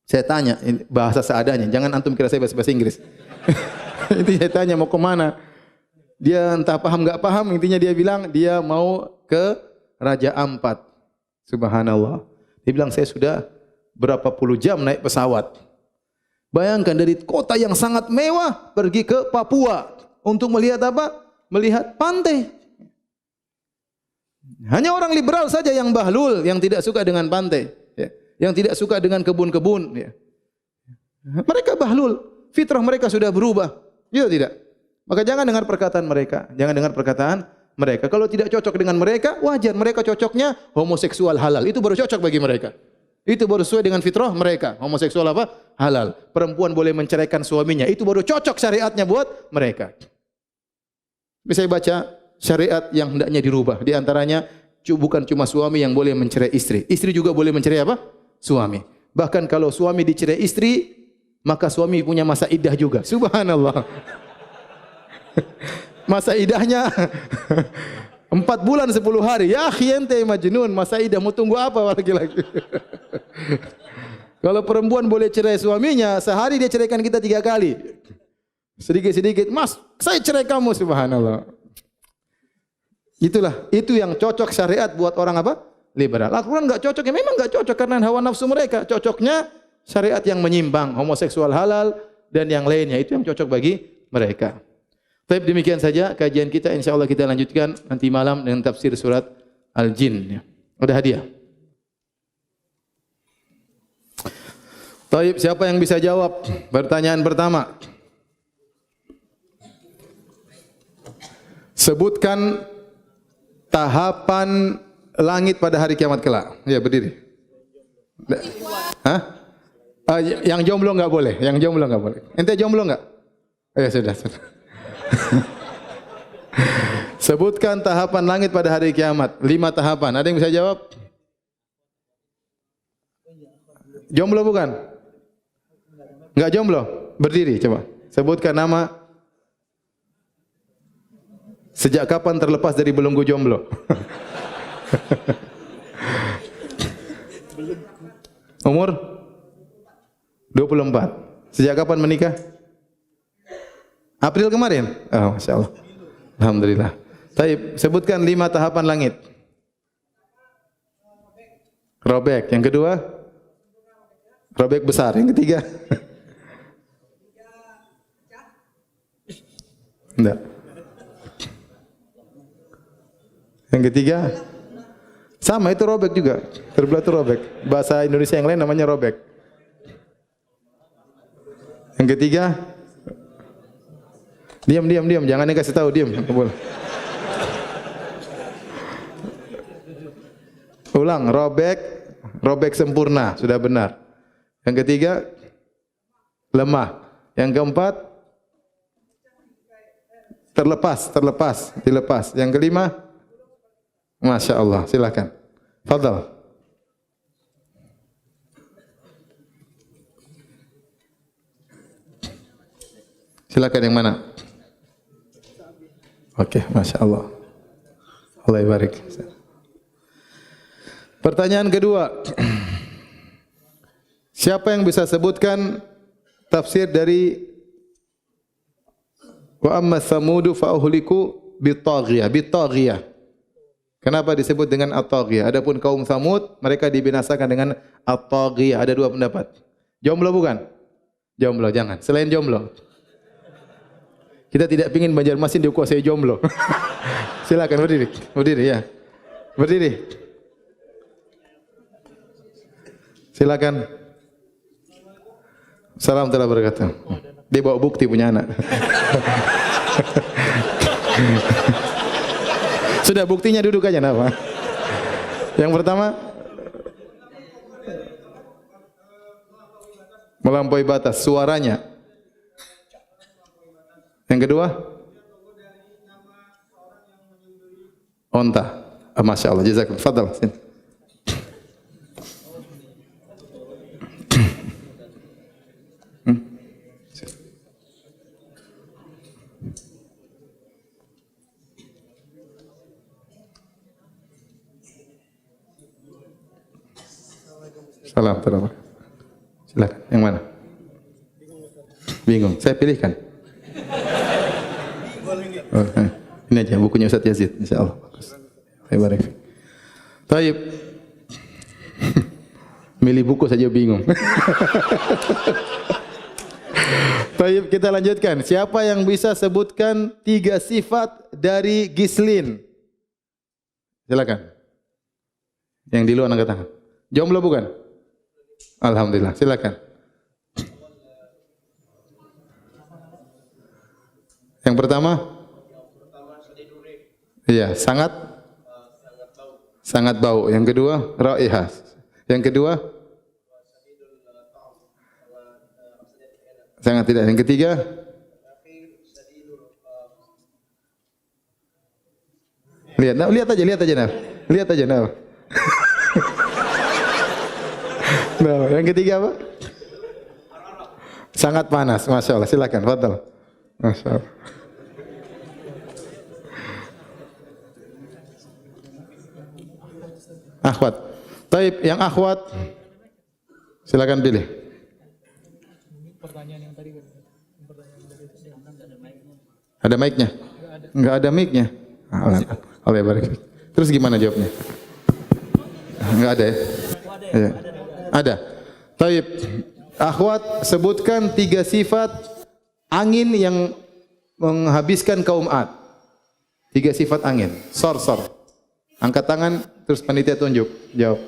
S2: Saya tanya bahasa seadanya. Jangan antum kira saya bahasa Inggris. Intinya saya tanya mau ke mana. Dia entah paham enggak paham. Intinya dia bilang dia mau ke Raja Ampat. Subhanallah. Dia bilang saya sudah berapa puluh jam naik pesawat. Bayangkan dari kota yang sangat mewah pergi ke Papua untuk melihat apa? Melihat pantai. Hanya orang liberal saja yang bahlul, yang tidak suka dengan pantai, ya. Yang tidak suka dengan kebun-kebun. Ya. Mereka bahlul, fitrah mereka sudah berubah. Ya tidak? Maka jangan dengar perkataan mereka. Jangan dengar perkataan mereka. Kalau tidak cocok dengan mereka, wajar. Mereka cocoknya homoseksual halal. Itu baru cocok bagi mereka. Itu baru sesuai dengan fitrah mereka. Homoseksual apa? Halal. Perempuan boleh menceraikan suaminya. Itu baru cocok syariatnya buat mereka. Bisa baca syariat yang hendaknya dirubah. Di antaranya bukan cuma suami yang boleh mencerai istri. Istri juga boleh mencerai apa? Suami. Bahkan kalau suami dicerai istri, maka suami punya masa iddah juga. Subhanallah. Masa iddahnya 4 bulan 10 hari. Ya ente majnun, masa idah mau tunggu apa lagi-lagi? Kalau perempuan boleh cerai suaminya, sehari dia ceraikan kita 3 kali. Sedikit-sedikit, mas, saya cerai kamu, subhanallah. Itulah, itu yang cocok syariat buat orang apa? Liberal. Al-Quran enggak cocok, ya memang enggak cocok karena hawa nafsu mereka. Cocoknya syariat yang menyimpang, homoseksual halal dan yang lainnya, itu yang cocok bagi mereka. Baik, demikian saja kajian kita. InsyaAllah kita lanjutkan nanti malam dengan tafsir surat Al-Jin. Ada hadiah. Baik, siapa yang bisa jawab pertanyaan pertama? Sebutkan tahapan langit pada hari kiamat kelak. Ya, berdiri. Hah? Yang jomblo enggak boleh. Yang jomblo enggak boleh. Ente jomblo enggak? Ya sudah. Sebutkan tahapan langit pada hari kiamat. 5 tahapan. Ada yang bisa jawab? Jomblo bukan? Enggak jomblo? Berdiri coba. Sebutkan nama. Sejak kapan terlepas dari belenggu jomblo? Umur? 24. Sejak kapan menikah? April kemarin? Oh, Masya Allah. Alhamdulillah. Baik, sebutkan 5 tahapan langit. Robek. Yang kedua? Robek besar. Yang ketiga? Enggak. Yang ketiga, sama itu robek juga. Terbelah itu robek. Bahasa Indonesia yang lain namanya robek. Yang ketiga, diam, jangan dikasih tahu, diam. Boleh. Ulang, robek sempurna, sudah benar. Yang ketiga, lemah. Yang keempat, dilepas. Yang kelima, Masya Allah, silakan. Fadal. Silakan yang mana? Oke, Masya Allah. Allah barik. Pertanyaan kedua. Siapa yang bisa sebutkan tafsir dari wa amma samudu fa uhliku bitaghiyah. Kenapa disebut dengan at-taghiyah? Adapun kaum Samud, mereka dibinasakan dengan at-taghiyah. Ada dua pendapat. Jomblo bukan? Jomblo, jangan. Selain jomblo. Kita tidak ingin Banjarmasin dikuasai jomblo. Silakan berdiri. Berdiri ya. Berdiri. Silakan. Salam telah berkata. Dia bawa bukti punya anak. Sudah buktinya duduk aja nama. Yang pertama, melampaui batas suaranya. Yang kedua, onta. Masya Allah, jazakallah. Fadal. Salam, salam. Silakan. Yang mana? Bingung. Saya pilihkan. Oh, ini aja bukunya Ustaz Yazid, insyaallah. Baik. Baik. Milih buku saja bingung. Baik, kita lanjutkan. Siapa yang bisa sebutkan 3 sifat dari Gislin? Silakan. Yang di luar angkat tangan. Jomblo bukan? Alhamdulillah, silakan. Yang pertama? Iya, sangat bau. Yang kedua, raihah. Yang kedua, sangat tidak. Yang ketiga, lihat aja, nah. Nah, yang ketiga apa? Sangat panas, Masya Allah. Silakan, fadal. Masya Allah. Akhwat. Taib, yang akhwat. Silakan pilih. Ada mic-nya? Enggak ada mic-nya. Allah barik. Terus gimana jawabnya? Enggak ada ya? Iya. Ada. Taib. Akhwat, sebutkan 3 sifat angin yang menghabiskan kaum Ad. 3 sifat angin. Sor. Angkat tangan, terus panitia tunjuk. Jawab.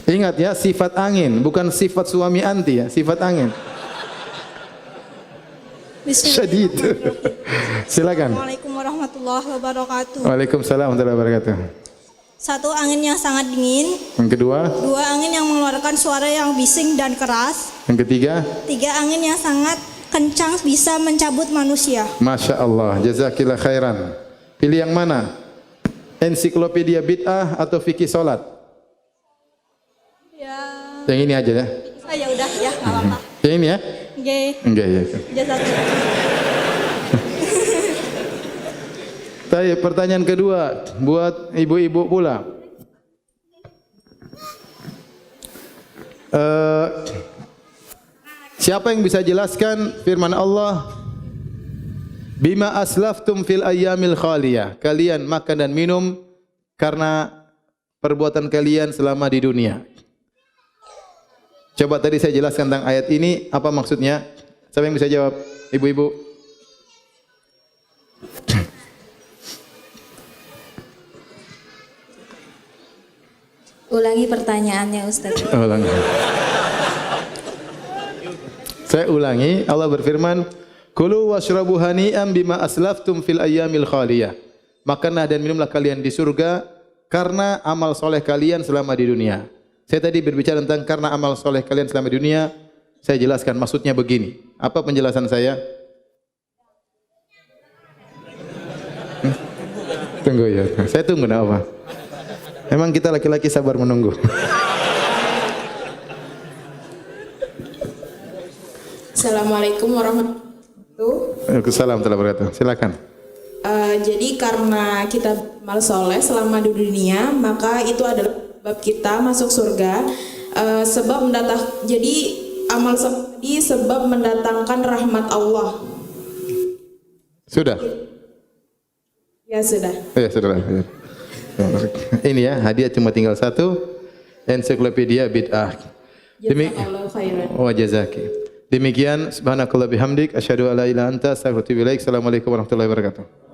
S2: Ingat ya, sifat angin, bukan sifat suami anti ya, sifat angin. Syadid. Silakan.
S3: Assalamualaikum warahmatullahi wabarakatuh.
S2: Waalaikumsalam warahmatullahi wabarakatuh.
S3: 1, angin yang sangat dingin.
S2: Yang kedua?
S3: 2, angin yang mengeluarkan suara yang bising dan keras.
S2: Yang ketiga?
S3: 3, angin yang sangat kencang bisa mencabut manusia.
S2: Masya Allah, jazakillah khairan. Pilih yang mana? Ensiklopedia bid'ah atau fikih salat?
S3: Ya.
S2: Yang ini aja ya.
S3: Ya udah ya, enggak apa-apa.
S2: Yang ini ya? Enggak ya.
S3: Jazakallah.
S2: Baik, pertanyaan kedua buat ibu-ibu pula. Siapa yang bisa jelaskan firman Allah, bima aslaftum fil ayyamil khaliyah, kalian makan dan minum karena perbuatan kalian selama di dunia. Coba tadi saya jelaskan tentang ayat ini, apa maksudnya? Siapa yang bisa jawab? Ibu-ibu.
S3: Ulangi pertanyaannya Ustaz.
S2: Ulangi. Saya ulangi, Allah berfirman, "Kulu washrabu hani'an bima aslaftum fil ayyamil khaliyah." Makanlah dan minumlah kalian di surga karena amal soleh kalian selama di dunia. Saya tadi berbicara tentang karena amal soleh kalian selama di dunia. Saya jelaskan maksudnya begini. Apa penjelasan saya? Tunggu ya. Saya tunggu enggak apa? Memang kita laki-laki sabar menunggu.
S4: Assalamualaikum warahmatullahi wabarakatuh.
S2: Waalaikumsalam warahmatullahi wabarakatuh. Silakan.
S4: Jadi karena kita amal soleh selama di dunia, maka itu adalah sebab kita masuk surga. Jadi amal soleh tadi sebab mendatangkan rahmat Allah.
S2: Sudah?
S4: Ya sudah.
S2: Ya sudah. Ya. Ini ya, hadiah cuma tinggal satu. Ensiklopedia Bid'ah.
S4: Jazakallahu khairan.
S2: Wa jazaki. Demikian subhanakallah bihamdik asyhadu alla ilaha illa anta astaghfiruka wa atubu ilaik. Assalamualaikum warahmatullahi wabarakatuh.